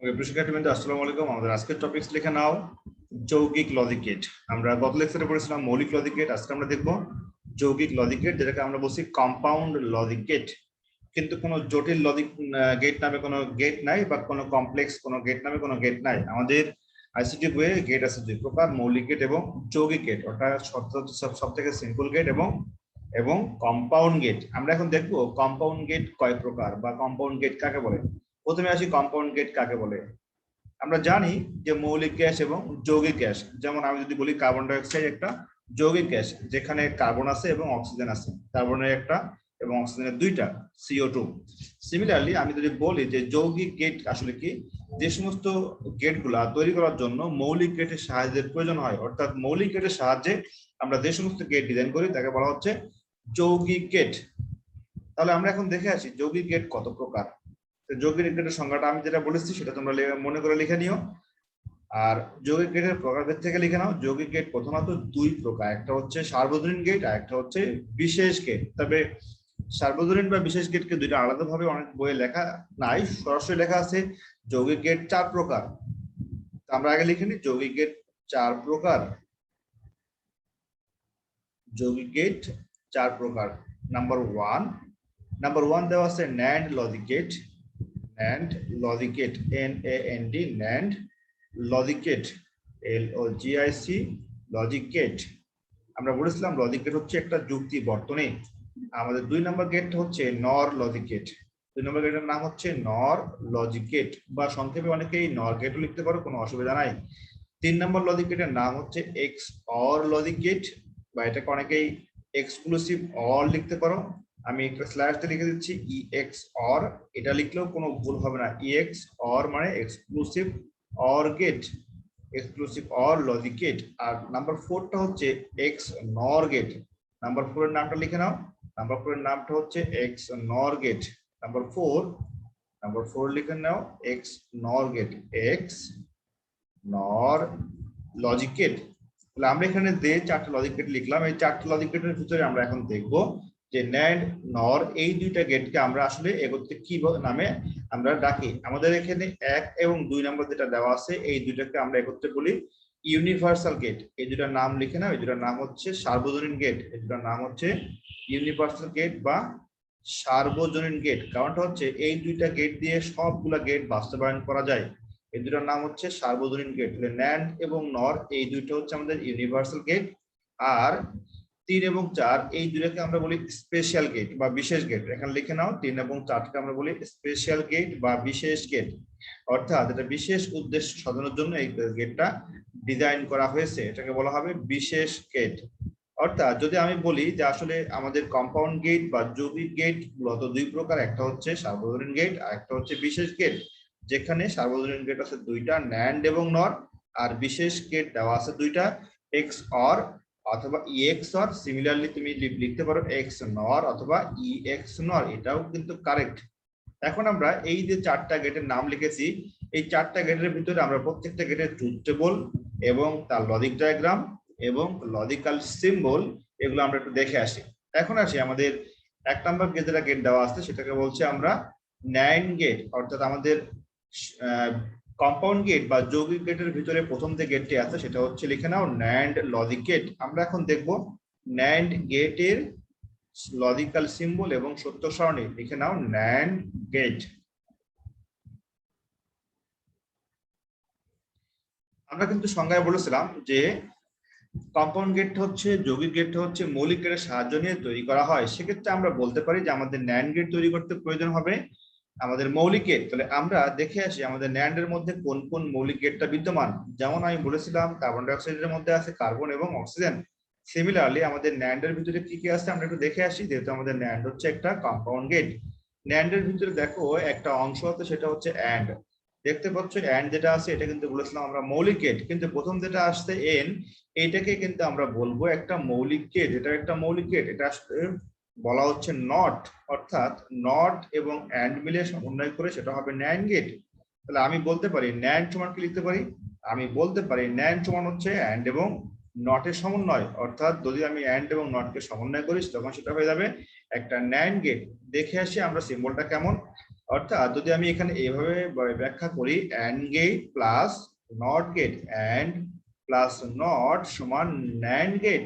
শিক্ষার্থীবৃন্দ আসসালামু আলাইকুম। আমাদের আজকের টপিকস লিখে নাও যৌগিক লজিক গেট। আমরা গত লেকচারে পড়েছিলাম মৌলিক লজিক গেট, আজকে আমরা দেখব যৌগিক লজিক গেট, যেটাকে আমরা বলছি কম্পাউন্ড লজিক গেট। কিন্তু কোনো জটিল লজিক গেট নামে কোনো গেট নাই, বা কোনো কমপ্লেক্স কোনো গেট নামে কোনো গেট নাই। আমাদের আইসিটি বইয়ে গেট আছে দুই প্রকার, মৌলিক গেট এবং যৌগিক গেট। ওটা সব থেকে সিম্পল গেট এবং কম্পাউন্ড গেট। আমরা এখন দেখবো কম্পাউন্ড গেট কয় প্রকার বা কম্পাউন্ড গেট কাকে বলে। প্রথমে আসি কম্পাউন্ড গেট কাকে বলে। আমরা জানি যে মৌলিক গ্যাস এবং যৌগিক গ্যাস, যেমন আমি যদি বলি কার্বন ডাই অক্সাইড একটা যৌগিক গ্যাস, যেখানে কার্বন আছে এবং অক্সিজেন আছে, কার্বনের একটা এবং অক্সিজেনের দুইটা, CO2। সিমিলারলি আমি যদি বলি যে যৌগিক গেট আসলে কি, যে সমস্ত গেটগুলা তৈরি করার জন্য মৌলিক গেটের সাহায্যের প্রয়োজন হয়, অর্থাৎ মৌলিক গেটের সাহায্যে আমরা যে সমস্ত গেট ডিজাইন করি তাকে বলা হচ্ছে যৌগিক গেট। তাহলে আমরা এখন দেখে আসি যৌগিক গেট কত প্রকার। যৌগিক গেটের সংজ্ঞাটা আমি যেটা বলেছি সেটা তোমরা মনে করে লিখে নিও। আর যৌগিক গেটের প্রকারভেদ থেকে লিখে নাও। যৌগিক গেট প্রথমত দুই প্রকার, একটা হচ্ছে সার্বজনীন গেট আর একটা হচ্ছে বিশেষ গেট। তবে সার্বজনীন বা বিশেষ গেটকে দুইটা আলাদাভাবে অনেক বইয়ে লেখা নাই, সরাসরি লেখা আছে যৌগিক গেট 4 প্রকার। আমরা আগে লিখে নিই যৌগিক গেট 4 প্রকার। যৌগিক গেট 4 প্রকার। নাম্বার ওয়ান দেওয়া আছে NAND logic gate. NAND logic gate, NAND NAND logic gate, LOGIC logic gate. আমরা বলেছিলাম লজিক গেট হচ্ছে একটা যুক্তি বর্তনী। আমাদের 2 নম্বর গেট হচ্ছে NOR লজিক গেট। 2 নম্বর গেটের নাম হচ্ছে NOR লজিক গেট, বা সংক্ষেপে অনেকেই NOR গেটও লিখতে পারো, কোনো অসুবিধা নাই। 3 নম্বর লজিক গেটের নাম হচ্ছে XOR লজিক গেট, বা এটাকে অনেকেই এক্সক্লুসিভ অর লিখতে পারো। আমি একটা স্ল্যাশ দিয়ে লিখে দিচ্ছি EXOR, এটা লিখলেও কোনো ভুল হবে না। EXOR মানে exclusive or gate, exclusive or logic gate. আর নাম্বার 4টা হচ্ছে XNOR গেট। নাম্বার 4 এর নামটা লিখে নাও। নাম্বার 4 এর নামটা হচ্ছে XNOR গেট। নাম্বার 4 লিখে নাও, XNOR gate, XNOR logic gate. তাহলে আমরা এখানে যে 4টা লজিক গেট লিখলাম, এই 4টা লজিক গেটের ভিতরে আমরা এখন দেখব যে NAND NOR এই দুইটা গেটকে আমরা আসলে একত্রে কি নামে আমরা ডাকি। আমাদের এখানে 1 এবং 2 নম্বর যেটা দেওয়া আছে, এই দুইটাকে আমরা একত্রে বলি ইউনিভার্সাল গেট। এই দুটার নাম লিখে নাও। এই দুটার নাম হচ্ছে সার্বজনীন গেট। এই দুটার নাম হচ্ছে ইউনিভার্সাল গেট বা সার্বজনীন গেট। কারণটা হচ্ছে এই দুইটা গেট দিয়ে সবগুলা গেট বাস্তবায়ন করা যায়। এই দুটার নাম হচ্ছে সার্বজনীন গেট। NAND এবং NOR এই দুইটা হচ্ছে আমাদের ইউনিভার্সাল গেট। আর 3 এবং 4 এই দুটাকে আমরা বলি স্পেশাল গেট বা বিশেষ গেট। এখানে লিখে নাও 3 এবং 4কে আমরা বলি স্পেশাল গেট বা বিশেষ গেট, অর্থাৎ এটা বিশেষ উদ্দেশ্য সাধনের জন্য এই গেটটা ডিজাইন করা হয়েছে, এটাকে বলা হবে বিশেষ গেট। অর্থাৎ যদি আমি বলি যে আসলে আমাদের কম্পাউন্ড গেট বা যৌগিক গেট মূলত দুই প্রকার, একটা হচ্ছে সার্বজনীন গেট আর একটা হচ্ছে বিশেষ গেট। যেখানে সার্বজনীন গেট আছে দুইটা, NAND এবং NOR, আর বিশেষ গেট দেওয়া আছে দুইটা, XOR অথবা EXOR। সিমিলারলি তুমি লিখতে পারো XNOR অথবা EXNOR, এটাও কিন্তু কারেক্ট। এখন আমরা এই যে 4টা গেটের নাম লিখেছি, এই 4টা গেটের ভিতরে আমরা প্রত্যেকটা গেটের ট্রুথ টেবল এবং তার লজিক ডায়াগ্রাম এবং লজিক্যাল সিম্বল, এগুলো আমরা একটু দেখে আসি। এখন আসি আমাদের 1 নম্বর যেটা গেট দেওয়া আছে সেটাকে বলছি আমরা NAND গেট। অর্থাৎ আমাদের কম্পাউন্ড গেট বা যৌগিক গেটের ভিতরে প্রথম যে গেটটি আছে সেটা হচ্ছে লিখে নাও NAND লজিক গেট। আমরা এখন দেখব NAND গেটের লজিক্যাল সিম্বল এবং সত্য সারণী। লিখে নাও NAND গেট। আমরা কিন্তু সংজ্ঞায় বলেছিলাম যে কম্পাউন্ড গেট হচ্ছে, যৌগিক গেট হচ্ছে মৌলিক গেটের সাহায্য নিয়ে তৈরি করা হয়। সেক্ষেত্রে আমরা বলতে পারি যে আমাদের NAND গেট তৈরি করতে প্রয়োজন হবে আমাদের মৌলিক গেট। তাহলে আমরা দেখে আসি আমাদের NAND এর মধ্যে কোন কোন মৌলিক গেটটা বিদ্যমান। যেমন আমি বলেছিলাম কার্বন ডাই অক্সাইডের মধ্যে আছে কার্বন এবং অক্সিজেন। সিমিলারলি আমাদের NAND এর ভিতরে কি কি আছে আমরা একটু দেখে আসি, যেহেতু আমাদের NAND হচ্ছে একটা কম্পাউন্ড গেট। NAND এর ভিতরে দেখো একটা অংশ আছে, সেটা হচ্ছে AND। দেখতে পাচ্ছ AND যেটা আছে এটা কিন্তু বলেছিলাম আমরা মৌলিক গেট, কিন্তু প্রথম যেটা আসছে N, এইটাকে কিন্তু আমরা বলবো একটা মৌলিক গেট। এটা একটা মৌলিক গেট, এটা আসলে বলা হচ্ছে নট, অর্থাৎ নট এবং অ্যান্ড মিলে সমন্বয় করে সেটা হবে NAND গেট। তাহলে আমি বলতে পারি NAND সমান কি লিখতে পারি, আমি বলতে পারি NAND সমান হচ্ছে অ্যান্ড এবং নটের সমন্বয়। অর্থাৎ যদি আমি অ্যান্ড এবং নটকে সমন্বয় করি তখন সেটা হয়ে যাবে একটা NAND গেট। দেখে আসি আমরা সিম্বলটা কেমন। অর্থাৎ যদি আমি এখানে এইভাবে ব্যাখ্যা করি and gate plus not gate, and plus not সমান ন্যান্ড গেট।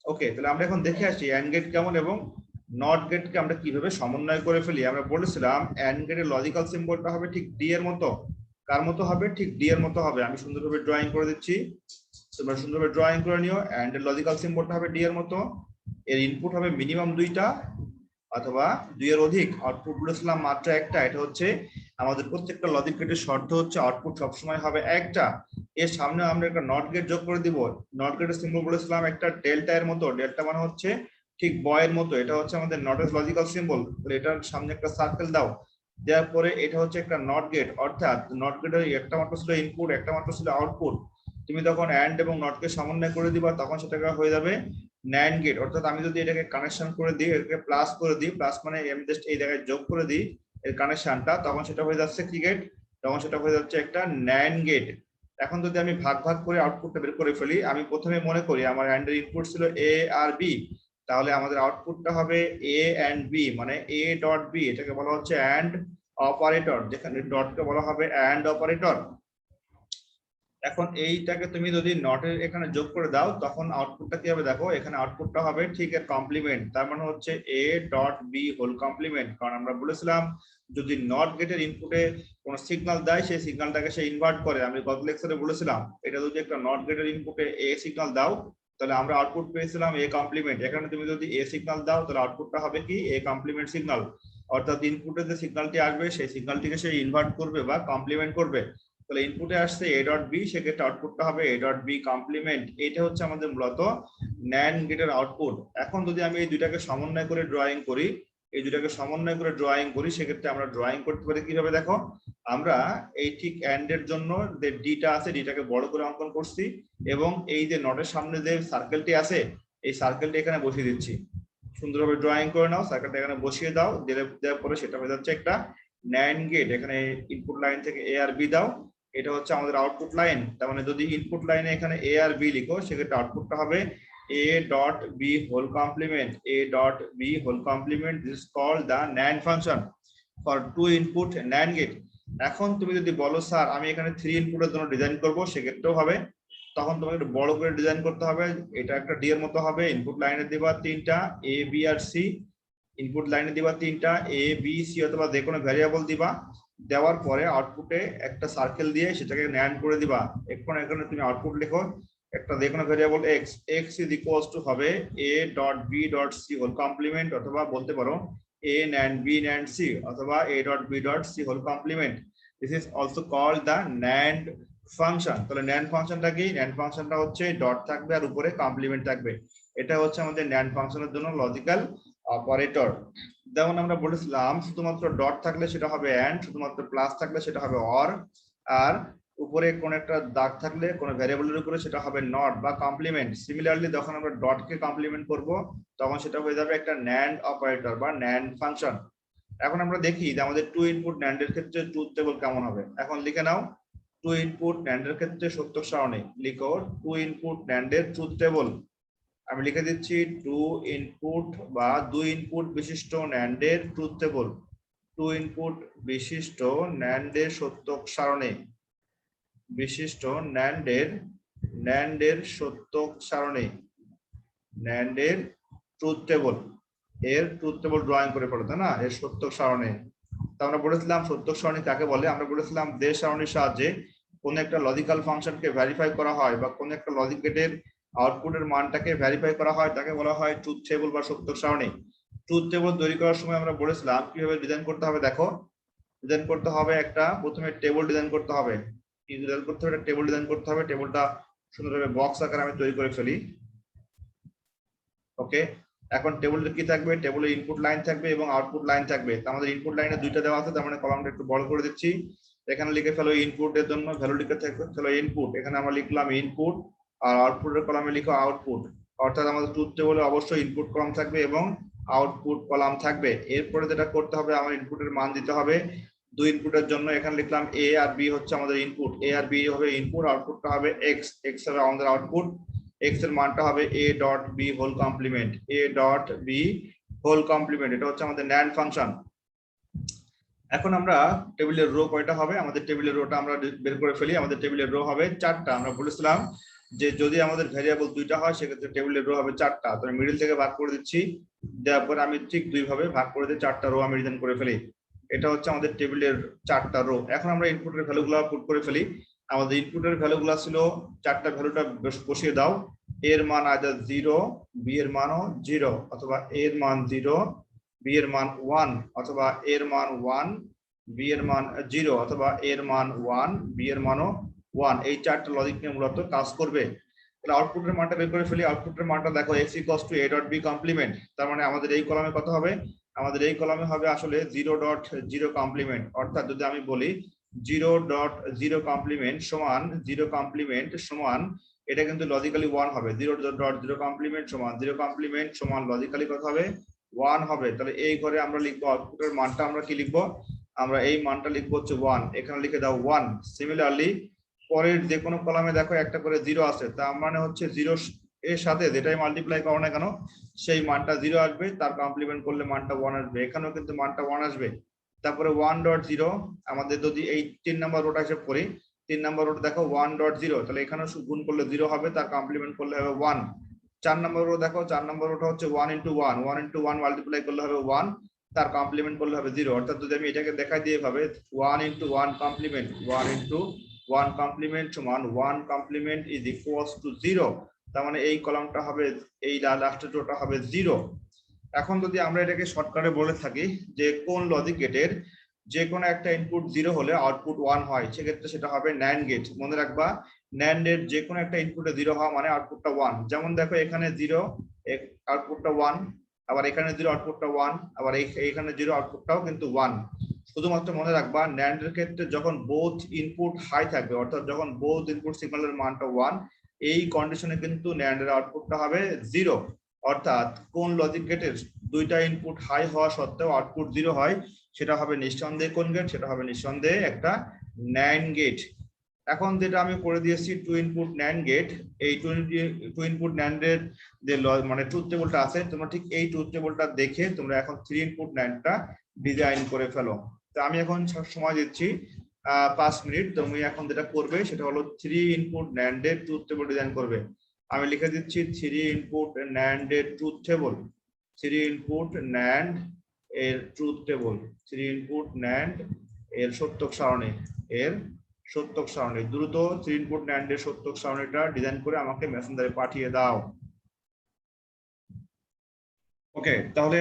ওকে, তাহলে আমরা এখন দেখে আসি অ্যান্ড গেট কেমন এবং নট গেটকে আমরা কিভাবে সমন্বয় করে ফেলি। আমরা বলেছিলাম অ্যান্ড গেটের লজিক্যাল সিম্বলটা হবে ঠিক ডি এর মতো। কার মতো হবে? ঠিক ডি এর মতো হবে। আমি সুন্দরভাবে ড্রয়িং করে দিচ্ছি, তোমরা সুন্দরভাবে ড্রয়িং করে নিও। অ্যান্ড এর লজিক্যাল সিম্বলটা হবে ডি এর মতো। এর ইনপুট হবে মিনিমাম 2টা অথবা 2 এর অধিক। আউটপুট বলেছিলাম মাত্র একটা। এটা হচ্ছে আমাদের প্রত্যেকটা লজিক গেটের শর্ত হচ্ছে আউটপুট সবসময় হবে একটা। এর সামনে আমরা একটা নট গেট যোগ করে দিব। নট গেটের সিম্বল বলেছিলাম একটা ডেল্টা এর মতো। ডেল্টা মানে হচ্ছে ঠিক বয়ের মতো। এটা হচ্ছে আমাদের নটের লজিক্যাল সিম্বল। তাহলে এটার সামনে একটা সার্কেল দাও, দেওয়ার পরে এটা হচ্ছে একটা নট গেট। অর্থাৎ নট গেটের একটা মাত্র ছিল ইনপুট, একটা মাত্র ছিল আউটপুট। তুমি যখন অ্যান্ড এবং নটকে সমন্বয় করে দিবা তখন সেটাকে হয়ে যাবে ন্যান্ড গেট। অর্থাৎ আমি যদি এটাকে কানেকশন করে দিই, এটাকে প্লাস করে দিই, প্লাস মানে আমি জাস্ট এই জায়গায় যোগ করে দিই এর কানেকশনটা, তখন সেটা হয়ে যাচ্ছে কি গেট? তখন সেটা হয়ে যাচ্ছে একটা ন্যান্ড গেট। এখন যদি আমি ভাগ ভাগ করে আউটপুটটা বের করে ফেলি, আমি প্রথমে মনে করি আমার অ্যান্ড এর ইনপুট ছিল এ আর বি, তাহলে আমাদের আউটপুটটা হবে এ এন্ড বি, মানে এ ডট বি। এটাকে বলা হচ্ছে অ্যান্ড অপারেটর, যেখানে ডটকে বলা হবে অ্যান্ড অপারেটর। এখন এইটাকে তুমি যদি নটের এখানে যোগ করে দাও তখন আউটপুটটা কি হবে দেখো, এখানে আউটপুটটা হবে ঠিক এর কমপ্লিমেন্ট, তার মানে হচ্ছে A dot B whole complement. কারণ আমরা বলেছিলাম যদি নট গেটের ইনপুটে কোন সিগন্যাল দেয় সেই সিগন্যালটাকে সে ইনভার্ট করে। আমি গত লেকচারে বলেছিলাম এটা যদি একটা নট গেটের ইনপুটে এ সিগন্যাল দাও তাহলে আমরা আউটপুট পেয়েছিলাম এ কমপ্লিমেন্ট। এখানে তুমি যদি এ সিগন্যাল দাও তাহলে আউটপুটটা হবে কি এ কমপ্লিমেন্ট সিগন্যাল। অর্থাৎ ইনপুটে যে সিগন্যালটি আসবে সেই সিগন্যালটিকে সে ইনভার্ট করবে বা কমপ্লিমেন্ট করবে। তাহলে ইনপুটে আসছে এ ডট বি, সেক্ষেত্রে আউটপুটটা হবে এ ডট বি কমপ্লিমেন্ট। এটা হচ্ছে আমাদের মূলত ন্যান্ড গেটের আউটপুট। এখন যদি আমি এই দুইটাকে সমন্বয় করে ড্রয়িং করি, সেক্ষেত্রে আমরা ড্রয়িং করতে পারি কিভাবে দেখো, আমরা এই ঠিক অ্যান্ড এর জন্য যে ডিটা আছে ডিটাকে বড় করে অঙ্কন করছি এবং এই যে নটের সামনে যে সার্কেলটি আছে এই সার্কেলটি এখানে বসিয়ে দিচ্ছি। সুন্দরভাবে ড্রয়িং করে নাও, সার্কেলটা এখানে বসিয়ে দাও, দেওয়ার পরে সেটা হয়ে যাচ্ছে একটা ন্যান্ড গেট। এখানে ইনপুট লাইন থেকে এ আর বি দাও, এটা হচ্ছে আমাদের আউটপুট লাইন। তার মানে যদি ইনপুট লাইনে এখানে এ আর বি লিখো সেক্ষেত্রে আউটপুটটা হবে A dot B whole complement, A dot B whole complement. This is called the NAND function for two input NAND gate. এখন তুমি যদি বলো স্যার আমি এখানে 3 ইনপুটের জন্য ডিজাইন করব, সেক্ষেত্রেও হবে। তখন তোমাকে একটু বড় করে ডিজাইন করতে হবে। এটা একটা ডি এর মতো হবে। ইনপুট লাইনে দিবা 3টা এ বি আর সি, ইনপুট লাইনে দিবা 3টা এ বি সি অথবা যে কোনো ভ্যারিয়েবল দিবা। দেওয়ার পরে আউটপুটে একটা সার্কেল দিয়ে সেটাকে ন্যান্ড করে দিবা। এখন এখানে তুমি আউটপুট লিখো একটা যে কোনো variable X, X is equals to হবে A dot B dot C whole complement, অথবা বলতে পারো A NAND B NAND C, অথবা A dot B dot C whole complement. This is also called the NAND function. তাহলে NAND ফাংশনটা কি? NAND ফাংশনটা হচ্ছে ডট থাকবে আর উপরে কমপ্লিমেন্ট থাকবে। এটা হচ্ছে আমাদের NAND ফাংশনের জন্য লজিক্যাল অপারেটর। যেমন আমরা বলেছিলাম শুধুমাত্র ডট থাকলে সেটা হবে এন্ড, শুধুমাত্র প্লাস থাকলে সেটা হবে অর, আর উপরে কোন একটা দাগ থাকলে কোন ভ্যারিয়েবলের উপরে সেটা হবে নট বা কমপ্লিমেন্ট। সিমিলারলি যখন আমরা ডটকে কমপ্লিমেন্ট করব তখন সেটা হয়ে যাবে একটা NAND অপারেটর বা NAND ফাংশন। এখন আমরা দেখি যে আমাদের টু ইনপুট NAND এর ক্ষেত্রে ট্রুথ টেবল কেমন হবে। এখন লিখে নাও টু ইনপুট NAND এর ক্ষেত্রে সত্য সারণী লিখো টু ইনপুট NAND এর ট্রুথ টেবল। আমি লিখে দিচ্ছি টু ইনপুট বা 2 ইনপুট বিশিষ্ট NAND এর ট্রুথ টেবল। 2 ইনপুট বিশিষ্ট NAND এর সত্য সারণী, বিশিষ্ট NAND এর সত্য সারণী, NAND এর ট্রুথ টেবল। এর ট্রুথ টেবল ড্রয়িং করে পড়ো, তাই না? এর সত্য সারণী। তো আমরা বলেছিলাম সত্য সারণী কাকে বলে। আমরা বলেছিলাম যে সারণীর সাহায্যে কোন একটা লজিক্যাল ফাংশনকে ভেরিফাই করা হয় বা কোন একটা লজিক গেটের আউটপুটের মানটাকে ভেরিফাই করা হয় তাকে বলা হয় ট্রুথ টেবল বা সত্য সারণী। ট্রুথ টেবল তৈরি করার সময় আমরা বলেছিলাম কিভাবে ডিজাইন করতে হবে। দেখো ডিজাইন করতে হবে একটা, প্রথমে টেবল ডিজাইন করতে হবে। কি ডিজাইন করতে হবে? টেবল ডিজাইন করতে হবে। টেবলটা সুন্দরভাবে বক্স আকারে আমি তৈরি করে ফেলি। ওকে, এখন টেবলে কি থাকবে? টেবলে ইনপুট লাইন থাকবে এবং আউটপুট লাইন থাকবে। আমাদের ইনপুট লাইনে দুইটা দেওয়া আছে, তার মানে কলামটা একটু বড় করে দিচ্ছি। এখানে লিখে ফেলো ইনপুটের জন্য ভ্যালু লিখে ফেলো ইনপুট। এখানে আমরা লিখলাম ইনপুট আর আউটপুটের কলামে লিখো আউটপুট। অর্থাৎ আমাদের ট্রুথ টেবলে অবশ্যই ইনপুট কলাম থাকবে এবং আউটপুট কলাম থাকবে। এরপরে যেটা করতে হবে আমার ইনপুটের মান দিতে হবে। 2 ইনপুটের জন্য এখানে লিখলাম এ আর বি হচ্ছে আমাদের ইনপুট, এ আর বি হবে ইনপুট, আউটপুটটা হবে এক্স, এক্স হবে আমাদের আউটপুট। এক্স এর মানটা হবে A dot B whole complement, A dot B whole complement. এটা হচ্ছে আমাদের NAND ফাংশন। এখন আমরা টেবিলের রো কয়টা হবে, আমাদের টেবিলের রোটা আমরা বের করে ফেলি। আমাদের টেবিলের রো হবে 4টা। আমরা বলেছিলাম যে যদি আমাদের ভ্যারিয়েবল 2টা হয় সেক্ষেত্রে টেবিলের রো হবে 4টা। তো আমি মিডল থেকে ভাগ করে দিচ্ছি, দেওয়ার পর আমি ঠিক 2 ভাবে ভাগ করে দিয়ে 4টা রো আমি ডিজাইন করে ফেলি। এটা হচ্ছে আমাদের টেবিলের 4টা রো। এখন আমরা ইনপুটের ভ্যালুগুলো পুট করে ফেলি। আমাদের ইনপুটের ভ্যালুগুলো ছিল 4টা ভ্যালুটা বসিয়ে দাও। এর মান আইদার 0, বি এর মানও 0, অথবা এর মান 0, বি এর মান 1, অথবা এর মান 1, বি এর মান 0, অথবা এর মান 1, বি এর মানও 1। এই 4টা লজিক নিয়ে মূলত কাজ করবে। তাহলে আউটপুটের মানটা বের করে ফেলি। আউটপুটের মানটা দেখো x = a.b কমপ্লিমেন্ট। তার মানে আমাদের এই কলামে কত হবে, আমাদের এই কলামে হবে আসলে 0.0 কমপ্লিমেন্ট। অর্থাৎ যদি আমি বলি 0.0 কমপ্লিমেন্ট সমান 0 কমপ্লিমেন্ট সমান, এটা কিন্তু লজিক্যালি 1 হবে। 0.0 কমপ্লিমেন্ট সমান 0 কমপ্লিমেন্ট সমান লজিক্যালি কত হবে, 1 হবে। তাহলে এই ঘরে আমরা লিখবো আউটপুটের মানটা আমরা কি লিখবো, আমরা এই মানটা লিখবো হচ্ছে 1। এখানে লিখে দাও 1। সিমিলারলি পরের যে কোনো কলামে দেখো একটা করে 0 আছে, তার মানে হচ্ছে 0 এর সাথে যেটাই মাল্টিপ্লাই করো না কেন সেই মানটা 0 আসবে, তার কমপ্লিমেন্ট করলে মানটা 1 আসবে। এখানেও কিন্তু মানটা 1 আসবে। তারপরে 1.0, আমাদের যদি এই 3 নাম্বার রোটা হিসেব করি, 3 নাম্বার রোটা দেখো 1.0, তাহলে এখানেও গুণ করলে 0 হবে, তার কমপ্লিমেন্ট করলে হবে 1। 4 নাম্বার রো দেখো, 4 নাম্বার রোটা হচ্ছে 1 × 1, 1 × 1 মাল্টিপ্লাই করলে হবে 1, তার কমপ্লিমেন্ট করলে হবে 0। অর্থাৎ যদি আমি এটাকে দেখাই দিয়ে ভাবে 1 × 1 কমপ্লিমেন্ট, 1 × 1 কমপ্লিমেন্ট সমান 1 কমপ্লিমেন্ট ইজ ইকুয়ালস টু 0। তার মানে এই কলামটা হবে, এই লাস্টের রোটা হবে 0। এখন যদি আমরা এটাকে শর্টকাটে বলে থাকি যে কোন লজিক গেটের যে কোনো একটা ইনপুট 0 হলে আউটপুট 1 হয়, সেক্ষেত্রে সেটা হবে NAND গেট। মনে রাখবা, NAND এর যে কোনো একটা ইনপুটে 0 হওয়া মানে আউটপুটটা 1। যেমন দেখো এখানে 0 আউটপুটটা 1, আবার এখানে 0 আউটপুটটা 1, আবার এইখানে 0 আউটপুটটাও কিন্তু 1। শুধুমাত্র মনে রাখবা NAND এর ক্ষেত্রে যখন বোথ ইনপুট হাই থাকবে, অর্থাৎ যখন বোথ ইনপুট সিগন্যালের মানটা 1, এই কন্ডিশনে কিন্তু NAND এর আউটপুটটা হবে 0। অর্থাৎ কোন লজিক গেটের দুইটা ইনপুট হাই হওয়া সত্ত্বেও আউটপুট 0 হয়, সেটা হবে নিঃসন্দেহে কোন গেট, সেটা হবে নিঃসন্দেহে একটা NAND গেট। এখন যেটা আমি করে দিয়েছি টু ইনপুট NAND গেট, এই টু ইনপুট NAND এর যে মানে ট্রুথ টেবলটা আছে, তোমরা ঠিক এই ট্রুথ টেবলটা দেখে তোমরা এখন 3 ইনপুট NANDটা ডিজাইন করে ফেলো। তো আমি এখন সময় দিচ্ছি 5 মিনিট। তুমি এখন যেটা করবে সেটা হলো 3 ইনপুট NAND এর ট্রুথ টেবল ডিজাইন করবে। আমি লিখে দিচ্ছি 3 ইনপুট NAND এর ট্রুথ টেবল, 3 ইনপুট NAND এর ট্রুথ টেবল, 3 ইনপুট NAND এর সত্যক সারণী, এর সত্যক সারণী। দ্রুত 3 ইনপুট NAND এর সত্যক সারণীটা ডিজাইন করে আমাকে মেসেঞ্জারে পাঠিয়ে দাও। ওকে, তাহলে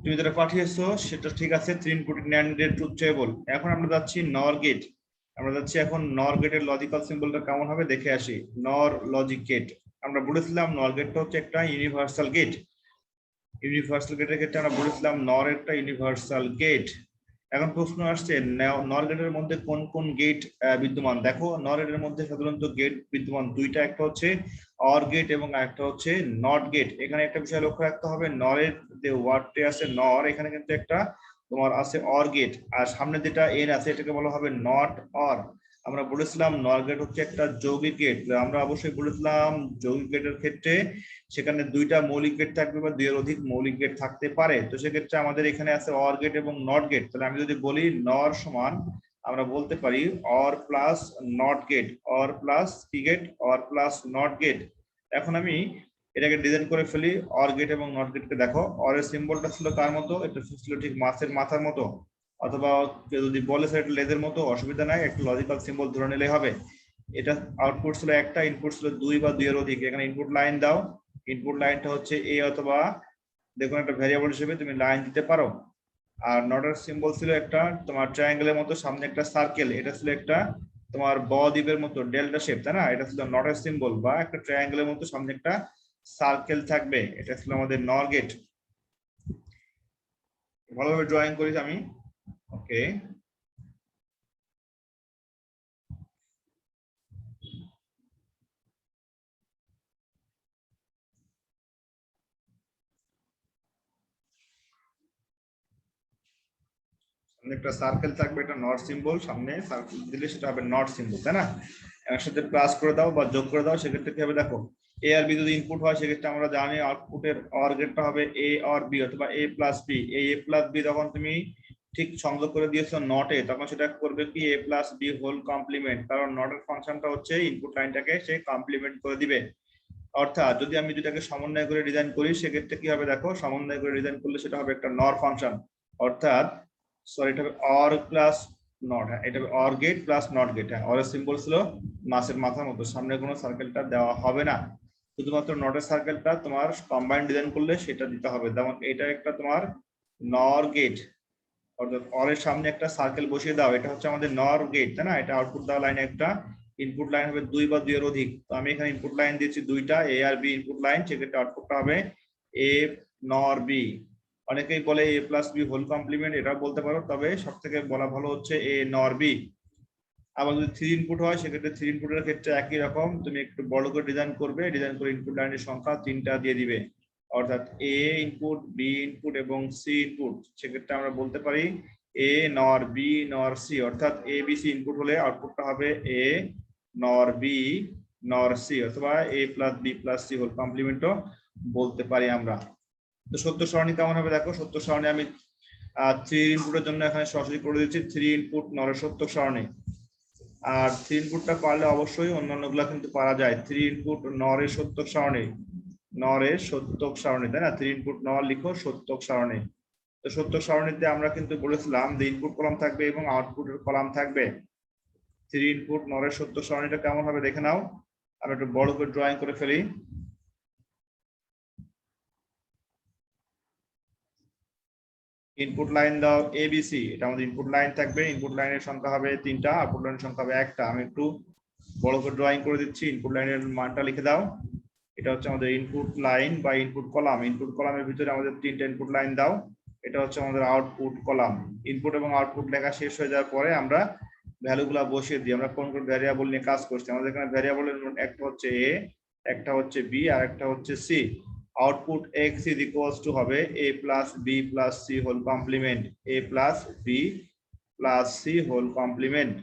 তুমি যেটা পাঠিয়েছো সেটা ঠিক আছে, 3 ইনপুট NAND এর ট্রুথ টেবল। এখন আমরা যাচ্ছি NOR গেট। আমরা যাচ্ছি এখন NOR গেটের লজিক্যাল সিম্বলটা কেমন হবে দেখে আসি। NOR লজিক গেট, আমরা বলেছিলাম NOR গেটটা হচ্ছে একটা ইউনিভার্সাল গেট। ইউনিভার্সাল গেটের ক্ষেত্রে আমরা বলেছিলাম NOR একটা ইউনিভার্সাল গেট। এখন প্রশ্ন আসছে NOR গেটের মধ্যে কোন কোন গেট বিদ্যমান। দেখো NOR গেটের মধ্যে সাধারণত গেট বিদ্যমান দুইটা, একটা হচ্ছে OR গেট এবং আরেকটা হচ্ছে NOT গেট। এখানে একটা বিষয় লক্ষ্য রাখতে হবে, NOR এর যে ওয়ার্ডটি আছে NOR, এখানে কিন্তু একটা তোমার আছে OR গেট, আর সামনে যেটা N আছে এটাকে বলা হবে NOT OR। আমরা বলেছিলাম NOR গেট হচ্ছে একটা যৌগিক গেট। আমরা অবশ্যই বলেছিলাম যৌগিক গেটের ক্ষেত্রে সেখানে দুইটা মৌলিক গেট থাকবে বা দুইয়ের অধিক মৌলিক গেট থাকতে পারে। তো সেক্ষেত্রে আমাদের এখানে আছে OR গেট এবং NOT গেট। তাহলে আমি যদি বলি NOR সমান, আমরা বলতে পারি OR plus NOT gate, OR plus কি gate, OR plus NOT gate. এখন আমি এটাকে ডিজাইন করে ফেলি OR গেট এবং NOT গেটকে। দেখো OR এর সিম্বলটা ছিল কার মতো, এটা ছিল ঠিক মাছের মাথার মতো, অথবা যদি বলে সেটা লেজের মতো, অসুবিধা নাই, একটা লজিক্যাল সিম্বল ধরে নিলে হবে। এটা আউটপুট ছিল একটা, ইনপুট ছিল 2 বা 2 এর অধিক। এখানে ইনপুট লাইন দাও, ইনপুট লাইনটা হচ্ছে a, অথবা দেখুন একটা ভ্যারিয়েবল হিসেবে তুমি লাইন দিতে পারো। আর নটের সিম্বল ছিল একটা তোমার ট্রায়াঙ্গেলের মতো, সামনে একটা সার্কেল, এটা ছিল একটা তোমার ব-দ্বীপের মতো ডেল্টা শেপ, তাই না? এটা ছিল নটের সিম্বল, বা একটা ট্রায়াঙ্গেলের মতো সামনে একটা সার্কেল থাকবে, এটা ছিল আমাদের নর গেট। ভালোভাবে ড্রয়িং করি আমি। ওকে, একটা সার্কেল থাকবে, এটা নট সিম্বল, সামনে সার্কেল দিলে সেটা হবে নট সিম্বল, তাই না? একসাথে প্লাস করে দাও বা যোগ করে দাও, সেক্ষেত্রে কি হবে দেখো, এ আর বি যদি ইনপুট হয় সেক্ষেত্রে আমরা জানি আউটপুটের অর গেটটা হবে এ অর বি, অথবা এ প্লাস বি। এই এ প্লাস বি যখন তুমি ঠিক সংযোগ করে দিয়েছো নটে, তখন সেটা করবে কি a plus B whole complement, কারণ নটের ফাংশনটা হচ্ছে ইনপুট লাইনটাকে সে কমপ্লিমেন্ট করে দিবে। অর্থাৎ যদি আমি দুটাকে সমন্বয় করে ডিজাইন করি সেক্ষেত্রে কি হবে দেখো, সমন্বয় করে ডিজাইন করলে সেটা হবে একটা নর ফাংশন, অর্থাৎ সরি এটা হবে অর প্লাস নট, হ্যাঁ এটা হবে or gate plus not gate. হ্যাঁ অরের সিম্বল ছিল মাছের মাথার মতো, সামনে কোনো সার্কেলটা দেওয়া হবে না, শুধুমাত্র নটের সার্কেলটা তোমার কম্বাইন ডিজাইন করলে সেটা দিতে হবে। যেমন এটা একটা তোমার নর গেট, অর্থাৎ অরের সামনে একটা সার্কেল বসিয়ে দাও, এটা হচ্ছে আমাদের নর গেট তাই না, এটা আউটপুট দেওয়া লাইনে একটা ইনপুট লাইন হবে 2 বা 2 এর অধিক। তো আমি এখানে ইনপুট লাইন দিয়েছি দুইটা, এ আর বি ইনপুট লাইন, সেক্ষেত্রে আউটপুটটা হবে এ নর বি। অনেকেই বলে এ প্লাস বি হোল কমপ্লিমেন্ট, এটা বলতে পারো, তবে সব থেকে বলা ভালো হচ্ছে এ নর বি। আবার যদি 3 ইনপুট হয় সেক্ষেত্রে 3 ইনপুটের ক্ষেত্রে একই রকম, তুমি একটু বড় করে ডিজাইন করবে, ডিজাইন করে ইনপুট লাইনের সংখ্যা 3টা দিয়ে দিবে, অর্থাৎ এ ইনপুট বি ইনপুট এবং সি ইনপুট। সেক্ষেত্রে আমরা বলতে পারি এ নর বি নর সি, অর্থাৎ এ বি সি ইনপুট হলে আউটপুটটা হবে এ নর বি নর সি, অথবা A plus B plus C whole কমপ্লিমেন্টও বলতে পারি আমরা। তো সত্য সারণী কেমন হবে দেখো, সত্য সারণী আমি 3 ইনপুটের জন্য এখানে সরাসরি করে দিচ্ছি 3 ইনপুট নরের সত্য সারণী। আর 3 ইনপুটটা পারলে অবশ্যই অন্যান্য গুলা কিন্তু পারা যায়। 3 ইনপুট নরের সত্যক সারণী, নরের সত্যক সারণী তাই না, 3 ইনপুট নর লিখো সত্যক সারণী। তো সত্যক সারণীতে আমরা কিন্তু বলেছিলাম যে ইনপুট কলাম থাকবে এবং আউটপুটের কলাম থাকবে। 3 ইনপুট নরের সত্যক সারণীটা কেমন হবে দেখে নাও, আমি একটু বড় করে ড্রয়িং করে ফেলি। ইনপুট লাইন দাও এবিসি, এটা আমাদের ইনপুট লাইন থাকবে, ইনপুট লাইনের সংখ্যা হবে 3টা, আউটপুট লাইনের সংখ্যা হবে 1টা। আমি একটু বড় করে ড্রয়িং করে দিচ্ছি, ইনপুট লাইনের মানটা লিখে দাও। এটা হচ্ছে আমাদের ইনপুট লাইন বা ইনপুট কলাম, ইনপুট কলামের ভিতরে আমাদের 3টা ইনপুট লাইন দাও। এটা হচ্ছে আমাদের আউটপুট কলাম। ইনপুট এবং আউটপুট লেখা শেষ হয়ে যাওয়ার পরে আমরা ভ্যালুগুলো বসিয়ে দিই। আমরা কোন কোন ভ্যারিয়েবল নিয়ে কাজ করছি, আমাদের এখানে ভ্যারিয়েবলের একটা হচ্ছে এ, একটা হচ্ছে বি আর একটা হচ্ছে C. Output x is equals to হবে a plus b plus c whole complement, a plus b plus c whole complement।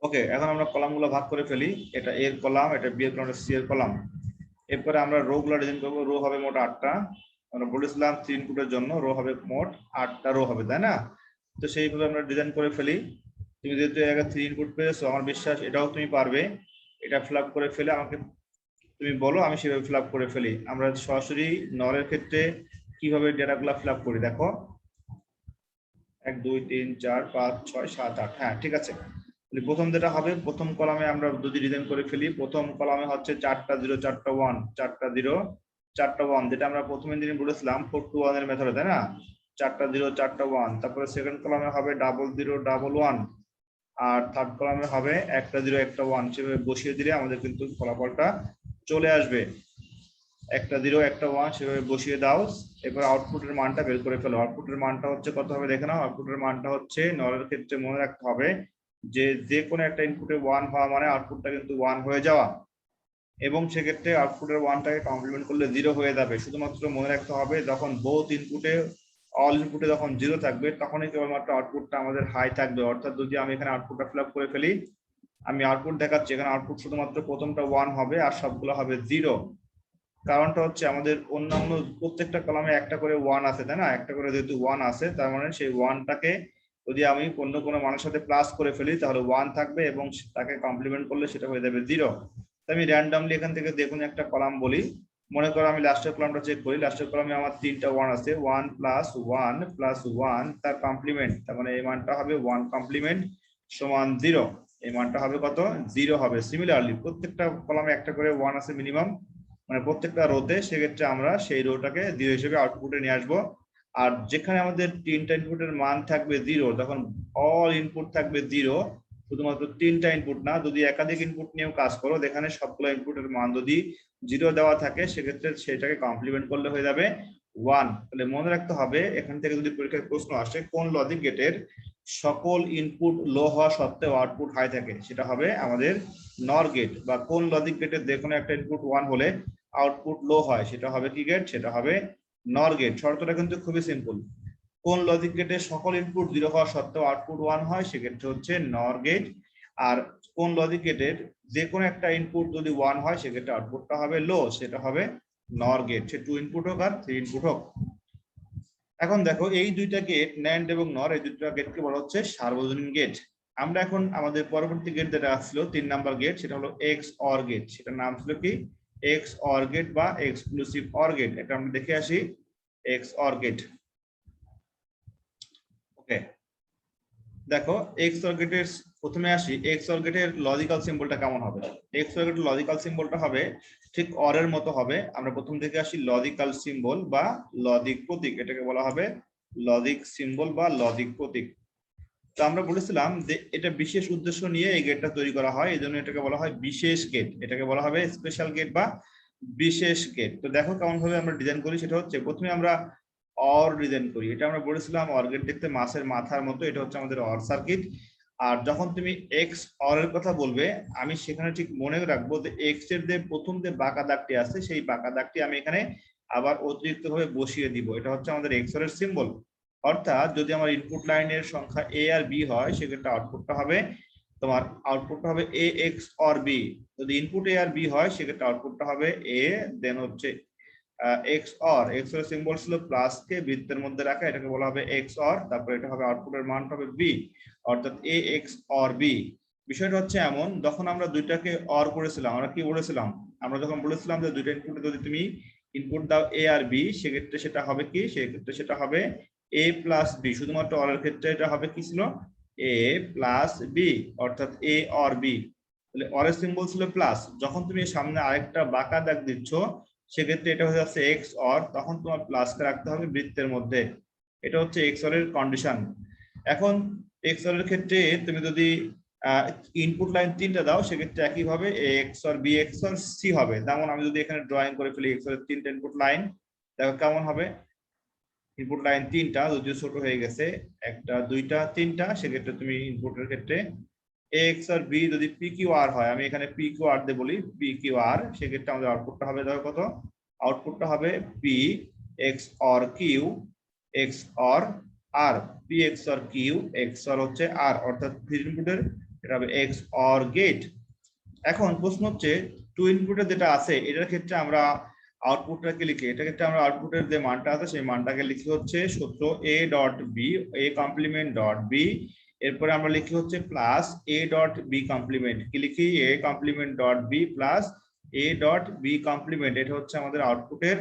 ওকে, এখন আমরা কলামগুলো ভাগ করে ফেলি, এটা এর কলাম, এটা বি এর কলাম, এটা সি এর কলাম। এরপরে আমরা রো গুলো ডিজাইন করবো। রো হবে মোট 8টা, আমরা বলেছিলাম 3 ইনপুটের জন্য রো হবে মোট 8টা রো হবে তাই না। তো সেইভাবে আমরা ডিজাইন করে ফেলি। তুমি যেহেতু এর 3 ইনপুট পেয়েছো, আমার বিশ্বাস এটাও তুমি পারবে। এটা ফিল আপ করে ফেলে আমাকে তুমি বলো, আমি সেভাবে ফিল আপ করে ফেলি। আমরা সরাসরি নরের ক্ষেত্রে কিভাবে ডেটাগুলো ফিল আপ করি দেখো, 1 2 3 4 5 6 7 8। হ্যাঁ ঠিক আছে, প্রথম যেটা হবে, প্রথম কলামে আমরা যদি ডিজাইন করে ফেলি, প্রথম কলামে হচ্ছে 4টা 0 4টা 1, 4টা 0 4টা 1, যেটা আমরা প্রথমে দিন বলেছিলাম 4 to 1 এর মেথডে তাই না, 4টা 0 4টা 1। তারপরে সেকেন্ড কলামে হবে 0 0 1 1, আর থার্ড কলামে হবে 1টা 0 1টা 1। সেভাবে বসিয়ে দিলে আমাদের কিন্তু ফলাফলটা চলে আসবে, 1টা 0 1টা 1 সেভাবে বসিয়ে দাও। এবার আউটপুটের মানটা বের করে ফেলো। আউটপুটের মানটা হচ্ছে কত হবে দেখে নাও, আউটপুটের মানটা হচ্ছে নরের ক্ষেত্রে মনে রাখতে হবে যে কোনো একটা ইনপুটে 1 হওয়া মানে আউটপুটটা কিন্তু 1 হয়ে যাওয়া, এবং সেক্ষেত্রে আউটপুটের 1টাকে কমপ্লিমেন্ট করলে 0 হয়ে যাবে। শুধুমাত্র মনে রাখতে হবে যখন বোথ ইনপুটে অল ইনপুটে যখন 0 থাকবে তখনই কেবলমাত্র আউটপুটটা আমাদের হাই থাকবে। অর্থাৎ যদি আমি এখানে আউটপুটটা ফিল আপ করে ফেলি, আমি আউটপুট দেখাচ্ছি, এখানে আউটপুট শুধুমাত্র প্রথমটা 1 হবে আর সবগুলো হবে 0। কারণটা হচ্ছে আমাদের অন্যান্য প্রত্যেকটা কলামে একটা করে 1 আছে তাই না, একটা করে যেহেতু 1 আছে তার মানে সেই 1টাকে যদি আমি অন্য কোনো মানের সাথে প্লাস করে ফেলি তাহলে 1 থাকবে এবং তাকে কমপ্লিমেন্ট করলে সেটা হয়ে যাবে 0। আমি র্যান্ডমলি এখান থেকে দেখুন একটা কলাম বলি, মনে করো আমি লাস্টের কলামটা চেক করি, লাস্টের কলামে আমার 3টা 1 আছে, 1 প্লাস 1 প্লাস 1 তার কমপ্লিমেন্ট, তার মানে এই মানটা হবে 1 কমপ্লিমেন্ট সমান 0। এই মানটা হবে কত, 0 হবে। সিমিলারলি প্রত্যেকটা কলামে একটা করে 1 আছে মিনিমাম, মানে প্রত্যেকটা রোতে, সেক্ষেত্রে আমরা সেই রোটাকে 0 হিসেবে আউটপুটে নিয়ে আসবো। আর যেখানে আমাদের 3টা ইনপুটের মান থাকবে 0, তখন অল ইনপুট থাকবে 0। শুধুমাত্র 3টা ইনপুট না, যদি একাধিক ইনপুট নিয়েও কাজ করো, যেখানে সবগুলো ইনপুটের মান যদি 0 দেওয়া থাকে সেক্ষেত্রে সেটাকে কমপ্লিমেন্ট করলে হয়ে যাবে 1। তাহলে মনে রাখতে হবে, এখান থেকে যদি পরীক্ষার প্রশ্ন আসে কোন লজিক গেটের সকল ইনপুট লো হওয়া সত্ত্বেও আউটপুট হাই থাকে, সেটা হবে আমাদের নর গেট। বা কোন লজিক গেটের যে কোনো একটা ইনপুট 1 হলে আউটপুট লো হয়, সেটা হবে কি গেট, সেটা হবে নর গেট। শর্তটা কিন্তু খুবই সিম্পল, কোন লজিক গেটে সকল ইনপুট 0 হওয়া সত্ত্বেও আউটপুট 1 হয় সেক্ষেত্রে হচ্ছে নর গেট। আর কোন লজিক গেটের যে কোনো একটা ইনপুট যদি 1 হয় সেক্ষেত্রে আউটপুটটা হবে লো, সেটা হবে নর গেট। সে 2 ইনপুট হোক আর 3 ইনপুট হোক। এখন দেখো এই দুইটা গেট ন্যান্ড এবং নর, এই দুইটা গেটকে বলা হচ্ছে সার্বজনীন গেট। আমরা এখন আমাদের পরবর্তী গেট যেটা আসলো 3 নাম্বার গেট, সেটা হলো এক্স অর গেট। সেটার নাম ছিল কি এক্স অর গেট বা এক্সক্লুসিভ অর গেট। এটা আমরা দেখে আসি এক্স অর গেট। ওকে, দেখো এক্স অর গেটের প্রথমে আসি, এক্স অর গেটের লজিক্যাল সিম্বলটা কেমন হবে। এক্স অর গেটের লজিক্যাল সিম্বলটা হবে ঠিক অর এর মতো হবে। আমরা প্রথম থেকে আসি লজিক্যাল সিম্বল বা লজিক প্রতীক, এটাকে বলা হবে লজিক সিম্বল বা লজিক প্রতীক। তো আমরা বলেছিলাম যে এটা বিশেষ উদ্দেশ্য নিয়ে এই গেটটা তৈরি করা হয়, এই জন্য এটাকে বলা হয় বিশেষ গেট, এটাকে বলা হবে স্পেশাল গেট বা বিশেষ গেট। তো দেখো কেমন ভাবে আমরা ডিজাইন করি, সেটা হচ্ছে প্রথমে আমরা অর ডিজাইন করি। এটা আমরা বলেছিলাম অর গেট দেখতে মাছের মাথার মতো, এটা হচ্ছে আমাদের অর সার্কিট। আর যখন তুমি এক্স অর এর কথা বলবে, আমি সেখানে ঠিক মনে রাখবো যে এক্স এর যে প্রথম যে বাঁকা দাগটি আছে, সেই বাঁকা দাগটি আমি এখানে আবার অতিরিক্ত ভাবে বসিয়ে দিব। এটা হচ্ছে আমাদের এক্স অর এর সিম্বল। অর্থাৎ যদি আমার ইনপুট লাইনের সংখ্যা এ আর বি হয়, সেক্ষেত্রে আউটপুটটা হবে তোমার আউটপুটটা হবে এ এক্স অর বি। যদি ইনপুট এ আর বি হয়, সেক্ষেত্রে আউটপুটটা হবে এ, দেন হচ্ছে এক্স অর। এক্স এর সিম্বল ছিল প্লাস কে বৃত্তের মধ্যে রাখা, এটাকে বলা হবে এক্স অর। তারপর এটা হবে আউটপুটের মানটা হবে বি, অর্থাৎ এ এক্স অর বি। বিষয়টা হচ্ছে এমন, যখন আমরা দুইটাকে অর করেছিলাম, আমরা কি বলেছিলাম, আমরা যখন বলেছিলাম যে দুইটা ইনপুটে যদি তুমি ইনপুট দাও এ আর বি, সেক্ষেত্রে সেটা হবে কি, সেক্ষেত্রে সেটা হবে এ প্লাস বি। শুধুমাত্র অর এর ক্ষেত্রে এটা হবে কি ছিল এ প্লাস বি, অর্থাৎ এ অর বি। তাহলে অর এর সিম্বল ছিল প্লাস, যখন তুমি সামনে আরেকটা বাঁকা দাগ দিচ্ছ, সেক্ষেত্রে এটা হয়ে যাচ্ছে এক্স অর, তখন তোমার প্লাসকে রাখতে হবে বৃত্তের মধ্যে। এটা হচ্ছে এক্স অর এর কন্ডিশন। এখন এক্স অর এর ক্ষেত্রে তুমি যদি ইনপুট লাইন 3টা দাও, সেক্ষেত্রে একইভাবে X or B x or C হবে। যেমন আমি যদি এখানে ড্রয়িং করে ফেলি এক্স অর এর 3টা ইনপুট লাইন, দেখো কেমন হবে। ইনপুট লাইন 3টা, যদিও ছোট হয়ে গেছে, 1টা 2টা 3টা, সেক্ষেত্রে তুমি ইনপুটের ক্ষেত্রে এক্স আর বি যদি পি কিউ আর হয়, আমি এখানে পি কিউ আর দিয়ে বলি পি কিউ আর, সেক্ষেত্রে আমাদের আউটপুটটা হবে দেখো কত, আউটপুটটা হবে P x or Q x or R, P x or Q x or হচ্ছে আর, অর্থাৎ 3 ইনপুটের এটা হবে এক্স অর গেট। এখন প্রশ্ন হচ্ছে 2 ইনপুটের যেটা আছে, এটার ক্ষেত্রে আমরা আউটপুটটাকে লিখি, এটার ক্ষেত্রে আমরা আউটপুটের যে মানটা আছে সেই মানটাকে লিখি হচ্ছে সূত্র A dot B, A complement dot B. এরপরে আমরা লিখি হচ্ছে plus A dot B complement, কি লিখি A complement dot B plus A dot B complement. এটা হচ্ছে আমাদের আউটপুটের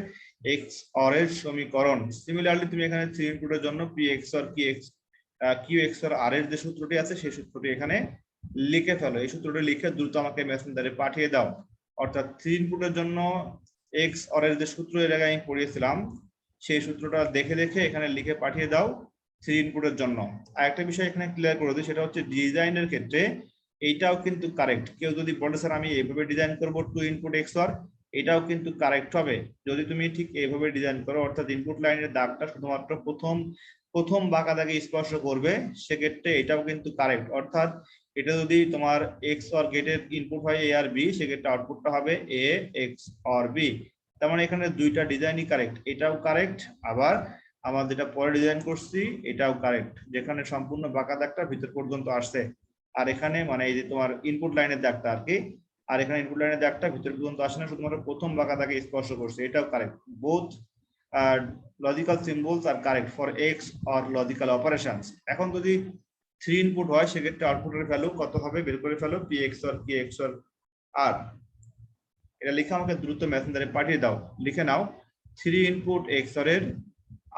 এক্স অর এর সমীকরণ। সিমিলারলি তুমি এখানে 3 ইনপুটের জন্য পি এক্স অর কি x Q x or R এর যে সূত্রটি আছে, সেই সূত্রটি এখানে লিখে ফেলো। এই সূত্রটি লিখে দ্রুত আমাকে মেসেঞ্জারে পাঠিয়ে দাও। অর্থাৎ 3 ইনপুটের জন্য এক্স অর এর যে সূত্র এর আগে আমি পড়িয়েছিলাম, সেই সূত্রটা দেখে দেখে এখানে লিখে পাঠিয়ে দাও 3 ইনপুটের জন্য। আর একটা বিষয় এখানে ক্লিয়ার করে দিই, সেটা হচ্ছে ডিজাইনের ক্ষেত্রে এইটাও কিন্তু কারেক্ট। কেউ যদি বলে স্যার আমি এইভাবে ডিজাইন করব 2 ইনপুট এক্স অর, এটাও কিন্তু কারেক্ট হবে যদি তুমি ঠিক এইভাবে ডিজাইন করো। অর্থাৎ ইনপুট লাইনের দাগটা শুধুমাত্র প্রথম বাঁকা দাগে স্পর্শ করবে, সেক্ষেত্রে এটাও কিন্তু কারেক্ট। অর্থাৎ এটা যদি তোমার এক্স অর গেটের ইনপুট হয় এ আর বি, সেক্ষেত্রে আউটপুটটা হবে এ এক্স অর বি। তার মানে এখানে দুইটা ডিজাইনই কারেক্ট, এটাও কারেক্ট, আবার আমরা যেটা পরে ডিজাইন করছি এটাও কারেক্ট, যেখানে সম্পূর্ণ বাঁকা দাগটা ভিতর পর্যন্ত আসছে। আর এখানে মানে এই যে তোমার ইনপুট লাইনের দাগটা আর কি, আর এখানে ইনপুট লাইনের দাগটা ভিতর পর্যন্ত আসে না, শুধুমাত্র প্রথম বাঁকা দাগে স্পর্শ করছে, এটাও correct. Both logical symbols are correct for X or logical operations. এখন যদি 3 ইনপুট হয়, সেক্ষেত্রে আউটপুটের ভ্যালু কত হবে বের করে ফেলো, পি এক্স অর কি এক্স অর আর। এটা লিখে আমাকে দ্রুত মেসেঞ্জারে পাঠিয়ে দাও। লিখে নাও 3 ইনপুট এক্স অর এর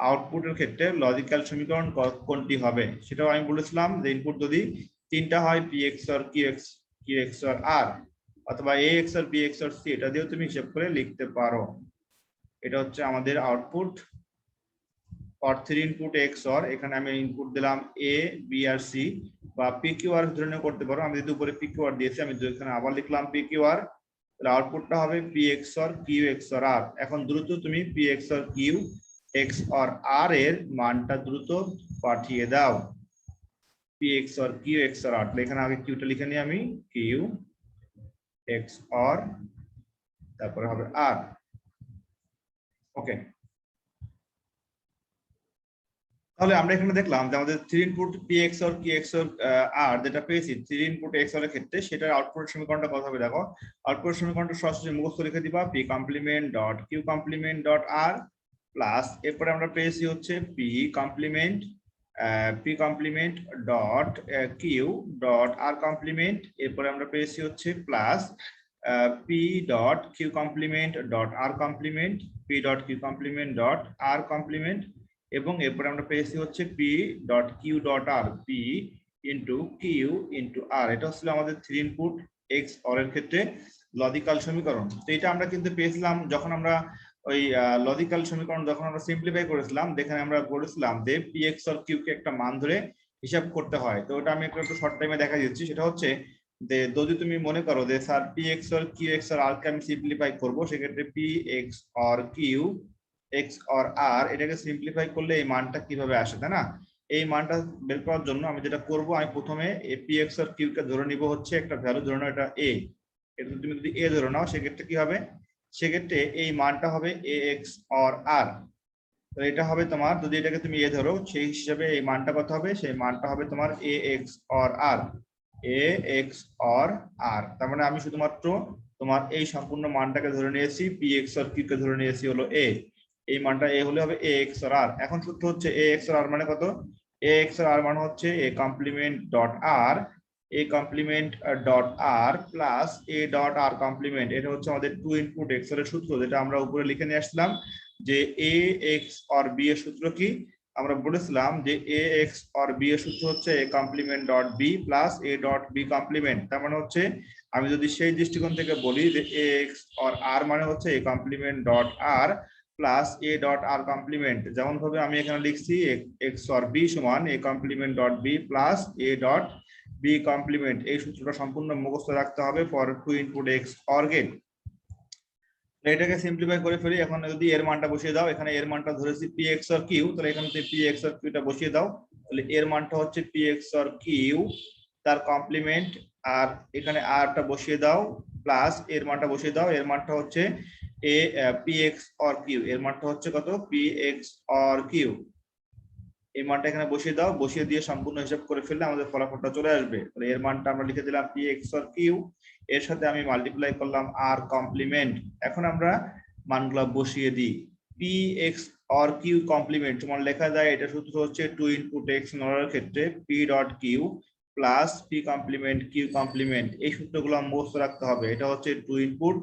আউটপুটের ক্ষেত্রে লজিক্যাল সমীকরণ কোনটি হবে। সেটাও আমি বলেছিলাম যে ইনপুট যদি 3টা হয় পি এক্স অর কি এক্স অর আর, অথবা A x or B x or C, এটা দিয়েও তুমি হিসাব করে লিখতে পারো। এটা হচ্ছে আমাদের output for 3 input X or. এখানে আমি ইনপুট দিলাম এ বি আর সি, বা পি কিউ আর ধরে করতে পারো। আমি যদি উপরে পি কিউ আর দিয়েছি, আমি এখানে আবার লিখলাম পি কিউ আর, তাহলে আউটপুটটা হবে P x or Q x or R. এখন দ্রুত তুমি P x or Q x or R এর মানটা দ্রুত পাঠিয়ে দাও। P x or Q x or R, এখানে আগে কিউটা লিখে নিই আমি, কিউ এক্স অর, তারপরে হবে আর। ওকে, তাহলে আমরা এখানে দেখলাম যে আমাদের 3 ইনপুট পি এক্স অর কি এক্স অর আর যেটা পেয়েছি 3 ইনপুট এক্স অর এর ক্ষেত্রে, সেটার আউটপুট সমীকরণটা কত হবে দেখো। আউটপুট সমীকরণটা সরাসরি মুখস্থ লিখে দিবা, P complement dot Q complement dot R plus এরপরে আমরা পেয়েছি হচ্ছে P complement dot Q dot R complement, এরপরে আমরা পেয়েছি হচ্ছে plus P dot Q complement dot R complement, P dot Q complement dot R complement, এবং এরপরে আমরা পেয়েছি হচ্ছে P dot Q dot R, P into Q into R. এটা হচ্ছে আমাদের 3 ইনপুট এক্স অর এর ক্ষেত্রে লজিক্যাল সমীকরণ। তো এটা আমরা কিন্তু পেয়েছিলাম যখন আমরা ওই লজিক্যাল সমীকরণ যখন আমরা সিম্পলিফাই করেছিলাম, যেখানে আমরা বলেছিলাম যে পি এক্স অর কিউ কে একটা মান ধরে হিসাব করতে হয়। তো ওটা আমি একটু শর্ট টাইমে দেখা দিচ্ছি। সেটা হচ্ছে যে যদি তুমি মনে করো যে sir P x or Q x or R কে আমি সিম্পলিফাই করবো, সেক্ষেত্রে P x or Q x or R এটাকে সিম্পলিফাই করলে এই মানটা কিভাবে আসে, তাই না? এই মানটা বের করার জন্য আমি যেটা করব, আমি প্রথমে পি এক্স অর কিউ কে ধরে নিব হচ্ছে একটা ভ্যালু, ধরে নাও এটা এ। এটা তুমি যদি এ ধরে নাও, সেক্ষেত্রে কি হবে, সেক্ষেত্রে এই মানটা হবে এ এক্স অর আর। তো এটা হবে তোমার, যদি এটাকে তুমি এ ধরো, সেই হিসাবে এই মানটা কত হবে, সেই মানটা হবে তোমার A x or R, A x or R. তার মানে আমি শুধুমাত্র তোমার এই সম্পূর্ণ মানটাকে ধরে নিয়েছি, পি এক্স অর কিউ কে ধরে নিয়েছি হলো এ। এই মানটা এ হলে হবে এ এক্স অর আর। এখন সূত্র হচ্ছে এ এক্স অর আর মানে কত, এ এক্স অর আর মানে হচ্ছে A complement dot R, A complement dot R plus A dot R complement. এটা হচ্ছে আমাদের 2 ইনপুট এক্স এর সূত্র, যেটা আমরা উপরে লিখে নিয়ে আসলাম। যে এ এক্স অর বি এর সূত্র কি, আমরা বলেছিলাম যে এ এক্স অর বি এর সূত্র হচ্ছে A complement dot B plus A dot B complement. তার মানে হচ্ছে আমি যদি সেই দৃষ্টিকোণ থেকে বলি যে এ এক্স অর আর মানে হচ্ছে A complement dot R plus A dot R complement. যেমন ভাবে আমি এখানে লিখছি এক্স অর বি সমান A complement dot B plus A dot B complement. এই সূত্রটা সম্পূর্ণ মুখস্থ রাখতে হবে for 2 input X or gate. এটাকে সিম্পলিফাই করে ফেলি। এখন যদি এর মানটা বসিয়ে দাও, এখানে এর মানটা ধরেছি পি এক্স অর কিউ, তাহলে এখানে পি এক্স অর কিউটা বসিয়ে দাও, তাহলে এর মানটা হচ্ছে পি এক্স অর কিউ তার কমপ্লিমেন্ট, আর এখানে আরটা বসিয়ে দাও প্লাস এর মানটা বসিয়ে দাও, এর মানটা হচ্ছে A P x or Q, এর মানটা হচ্ছে কত, পি এক্স অর কিউ। এই মানটা এখানে বসিয়ে দাও, বসিয়ে দিয়ে সম্পূর্ণ হিসাব করে ফেললে আমাদের ফলাফলটা চলে আসবে। তাহলে এর মানটা আমরা লিখে দিলাম পি এক্স অর কিউ, এর সাথে আমি মাল্টিপ্লাই করলাম আর কমপ্লিমেন্ট। এখন আমরা মানগুলো বসিয়ে দিই। P x or Q complement তোমার লেখা যায়, এটা সূত্র হচ্ছে 2 ইনপুট এক্স নরের ক্ষেত্রে P dot Q plus P complement Q complement. এই সূত্রগুলো মুখস্থ রাখতে হবে। এটা হচ্ছে 2 ইনপুট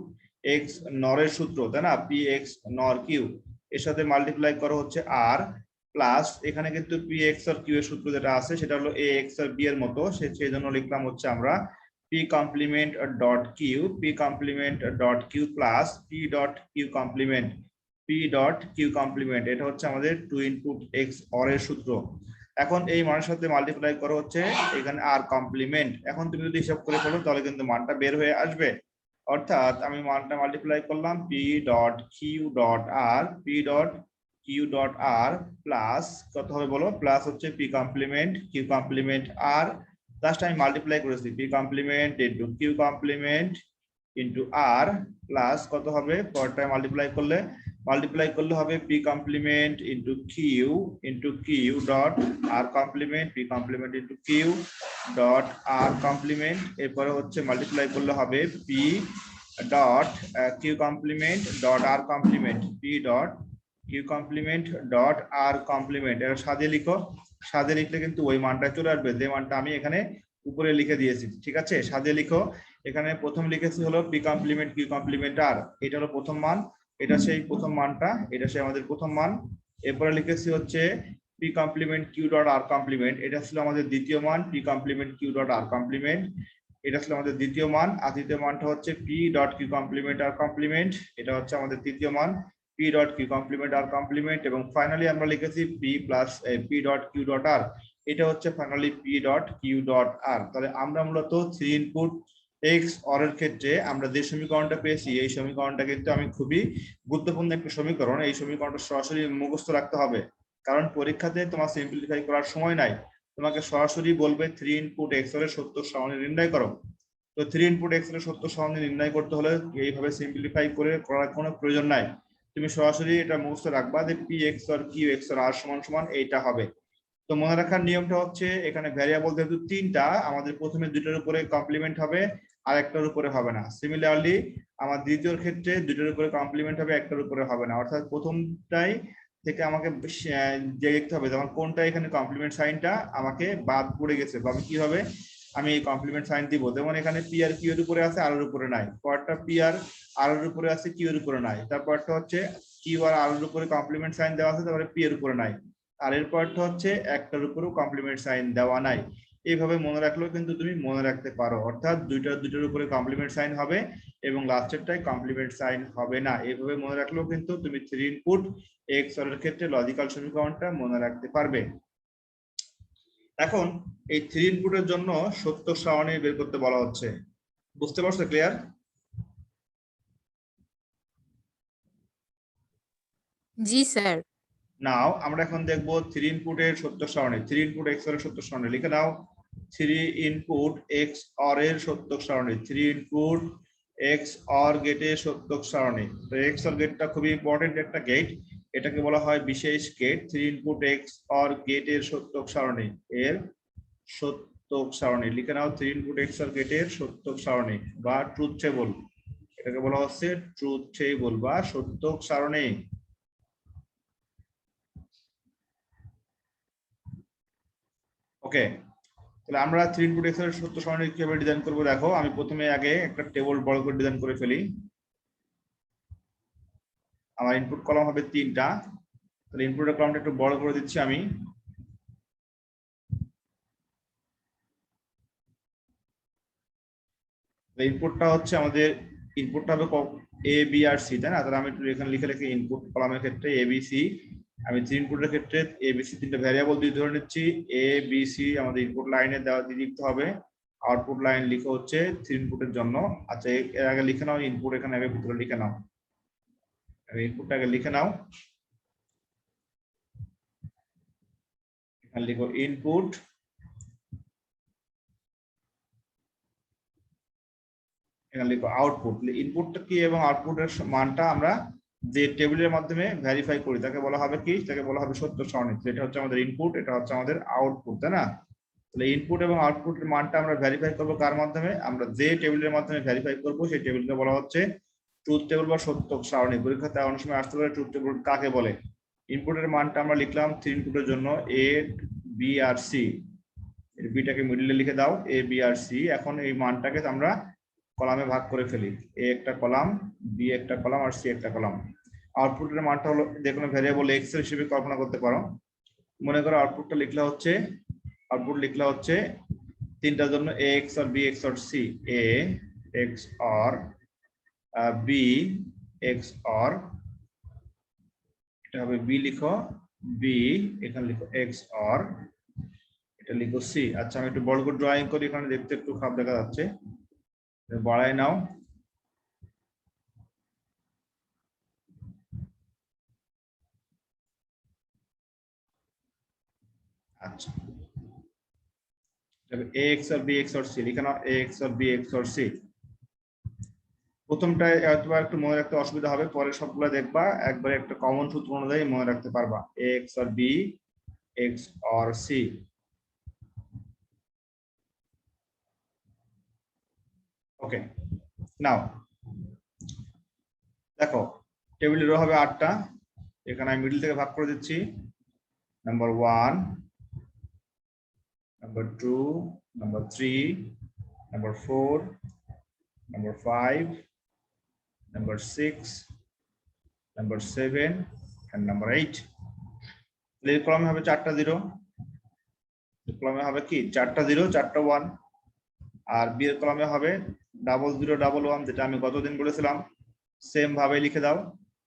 এক্স নরের সূত্র, তাই না, পি এক্স নর কিউ, এর সাথে মাল্টিপ্লাই করা হচ্ছে আর প্লাস এখানে কিন্তু পি এক্স আর কিউ এর সূত্র যেটা আছে সেটা হলো এ এক্স আর বি এর মতো, সেই জন্য লিখলাম হচ্ছে আমরা P complement dot Q, P complement dot Q plus P dot Q complement, P dot Q complement. এটা হচ্ছে আমাদের 2 ইনপুট এক্স অর এর সূত্র। এখন এই মানের সাথে মাল্টিপ্লাই করা হচ্ছে এখানে আর কমপ্লিমেন্ট। এখন তুমি যদি হিসাব করে ফেলো তাহলে কিন্তু মানটা বের হয়ে আসবে। অর্থাৎ আমি মানটা মাল্টিপ্লাই করলাম P dot Q dot R, P dot Q dot R plus কত হবে বলো, প্লাস হচ্ছে P complement Q complement R, just আমি মাল্টিপ্লাই করেছি P complement into Q complement into R plus কত হবে, পরটায় মাল্টিপ্লাই করলে হবে P complement into Q dot R complement, P complement into Q dot R complement. এরপরে হচ্ছে মাল্টিপ্লাই করলে হবে P dot Q complement dot R complement, P dot Q complement dot R complement. এটা সাজিয়ে লিখো, সাজিয়ে লিখলে কিন্তু ওই মানটা চলে আসবে যে মানটা আমি এখানে উপরে লিখে দিয়েছি। ঠিক আছে, সাজিয়ে লিখো। এখানে প্রথম লিখেছি হলো পি কমপ্লিমেন্ট কিউ কমপ্লিমেন্ট আর, এটা হলো প্রথম মান, এটা সেই প্রথম মানটা, এটা সেই আমাদের প্রথম মান। এরপরে লিখেছি হচ্ছে P complement Q dot R complement, এটা ছিল আমাদের দ্বিতীয় মান, P complement Q dot R complement, এটা ছিল আমাদের দ্বিতীয় মান। আর তৃতীয় মানটা হচ্ছে P dot Q complement R complement, এটা হচ্ছে আমাদের তৃতীয় মান, P dot Q complement R complement. এবং ফাইনালি আমরা লিখেছি P plus P dot Q dot R, এটা হচ্ছে finally P dot Q dot R. তাহলে আমরা মূলত 3 ইনপুট এক্স অর এর ক্ষেত্রে আমরা যে সমীকরণটা পেয়েছি, এই সমীকরণটা কিন্তু আমি খুবই গুরুত্বপূর্ণ একটা সমীকরণ। এই সমীকরণটা সরাসরি মুখস্থ রাখতে হবে, কারণ পরীক্ষাতে তোমার সিম্পলিফাই করার সময় নাই, তোমাকে সরাসরি বলবে 3 ইনপুট এক্স অর এর সত্য সহনী নির্ণয় করো। তো 3 ইনপুট এক্স এর সত্য সহনী নির্ণয় করতে হলে এইভাবে সিম্পলিফাই করে করার কোনো প্রয়োজন নাই, তুমি সরাসরি এটা মুখস্থ রাখবা যে P x or Q x or R সমান সমান এইটা হবে। তো মনে রাখার নিয়মটা হচ্ছে এখানে ভ্যারিয়েবল যেহেতু 3টা, আমাদের প্রথমে দুটোর উপরে কমপ্লিমেন্ট হবে আর একটার উপরে হবে না। সিমিলারলি আমার দ্বিতীয় ক্ষেত্রে দুটোর উপরে কমপ্লিমেন্ট হবে, একটার উপরে হবে না। অর্থাৎ প্রথমটাই থেকে আমাকে দেখতে হবে যেমন কোনটা এখানে কমপ্লিমেন্ট সাইনটা আমাকে বাদ পড়ে গেছে, বা কি হবে আমি এই কমপ্লিমেন্ট সাইন দিব। যেমন এখানে পি আর কিউ এর উপরে আছে, আর এর উপরে নাই। পরটা পি আর এর উপরে আছে, কিউ এর উপরে নাই। তারপরটা হচ্ছে কিউ আর এর উপরে কমপ্লিমেন্ট সাইন দেওয়া আছে, তারপরে পি এর উপরে নাই। আর এরপরটা হচ্ছে একটার উপরেও কমপ্লিমেন্ট সাইন দেওয়া নাই। এইভাবে মনে রাখলেও কিন্তু তুমি মনে রাখতে পারো। অর্থাৎ দুইটার উপরে কমপ্লিমেন্ট সাইন হবে এবং লাস্টেরটাই কমপ্লিমেন্ট সাইন হবে না। এইভাবে মনে রাখলেও কিন্তু তুমি 3 ইনপুট এক্সঅর এর ক্ষেত্রে লজিক্যাল সমীকরণটা মনে রাখতে পারবে। এখন এই 3 ইনপুটের জন্য সত্য সারণী বের করতে বলা হচ্ছে। বুঝতে পারছো? ক্লিয়ার? জি স্যার। নাও আমরা এখন দেখবো 3 ইনপুটের সত্য সারণী। 3 ইনপুট এক্সঅর এর সত্য সারণী লিখে নাও। 3 ইনপুট এক্সঅর এর সত্য সারণী। 3 ইনপুট এক্সঅর গেটের সত্য সারণী। তো এক্সঅর গেটটা খুবই ইম্পর্টেন্ট একটা গেট, এটাকে বলা হয় বিশেষ গেট। 3 ইনপুট এক্সঅর গেটের সত্য সারণী, এর সত্য সারণী লিখে নাও। 3 ইনপুট এক্সঅর গেটের সত্য সারণী বা ট্রুথ টেবল, এটাকে বলা হচ্ছে ট্রুথ টেবল বা সত্য সারণী। ওকে, তাহলে আমরা 3 ইনপুট এক্সের সত্য সারণী কিভাবে ডিজাইন করব দেখো। আমি প্রথমে আগে একটা টেবিল বড় করে ডিজাইন করে ফেলি। আমার ইনপুট কলাম হবে 3টা, তাহলে ইনপুটের কলামটা একটু বড় করে দিচ্ছি আমি। ইনপুটটা হচ্ছে আমাদের ইনপুটটা হবে এ বি আর সি, তাই না? তাহলে আমি একটু এখানে লিখে রেখে ইনপুট কলামের ক্ষেত্রে এ বি সি, আমি 3 ইনপুটের ক্ষেত্রে এ বি সি 3টা ভ্যারিয়েবল দিয়ে ধরে নিচ্ছি। এ বি সি আমাদের ইনপুট লাইনে দেওয়া দিয়ে দিতে হবে। আউটপুট লাইন লিখে হচ্ছে 3 ইনপুটের জন্য। আচ্ছা, এর আগে লিখে নাও ইনপুট, এখানে আগে ভিতরে লিখে নাও, ইনপুটটা আগে লিখে নাও। এখানে লিখো ইনপুট, এখানে লিখো আউটপুট। ইনপুটটা কি এবং আউটপুটের মানটা আমরা যে টেবিলের মাধ্যমে ভেরিফাই করি তাকে বলা হবে কি? তাকে বলা হবে সত্য সারণী। এটা হচ্ছে আমাদের ইনপুট, এটা হচ্ছে আমাদের আউটপুট, তাই না? তাহলে ইনপুট এবং আউটপুটের মানটা আমরা ভেরিফাই করব কার মাধ্যমে? আমরা যে টেবিলের মাধ্যমে ভেরিফাই করব সেই টেবিলকে বলা হচ্ছে ট্রুথ টেবিল বা সত্য সারণী। পরীক্ষাতে অনেক সময় আসতে পারে ট্রুথ টেবিল কাকে বলে। ইনপুটের মানটা আমরা লিখলাম 3 ইনপুটের জন্য এ বি আর সি, বিটাকে মিডলে লিখে দাও এ বি আর সি। এখন এই মানটাকে আমরা কলামে ভাগ করে ফেলি, এ একটা কলাম, বি একটা কলাম আর সি একটা কলাম। আউটপুটের মানটা হলো যে কোনো ভ্যারিয়েবল এক্স এর হিসেবে কল্পনা করতে পারো। মনে করো আউটপুটটা লিখলা হচ্ছে, আউটপুট লিখলা হচ্ছে 3টার জন্য এ X or B x R C, A X or B x আর, এটা হবে বি লিখো বি, এখানে লিখো এক্স আর, এটা লিখো সি। আচ্ছা, আমি একটু বড় করে ড্রয়িং করি, এখানে দেখতে একটু খারাপ দেখা যাচ্ছে, বাড়াই নাও। আচ্ছা, x or B x R C লিখে নাও, x or B x R C. প্রথমটায় একটু মনে রাখতে অসুবিধা হবে, পরে সবগুলো দেখবা একবারে একটা কমন সূত্র অনুযায়ী মনে রাখতে পারবা। X or B x R C. ওকে, নাও দেখো টেবিল রো হবে 8টা, এখানে আমি মিডল থেকে ভাগ করে দিচ্ছি। Number 1, number 2, number 3, number 4, number 5, number 6, number 7 and number 8। এর কলমে হবে 4টা 0, কলমে হবে কি 4টা 0 4টা 1, আর বি এর কলমে হবে 00 11, যেটা আমি গতদিন বলেছিলাম সেম ভাবে লিখে দাও।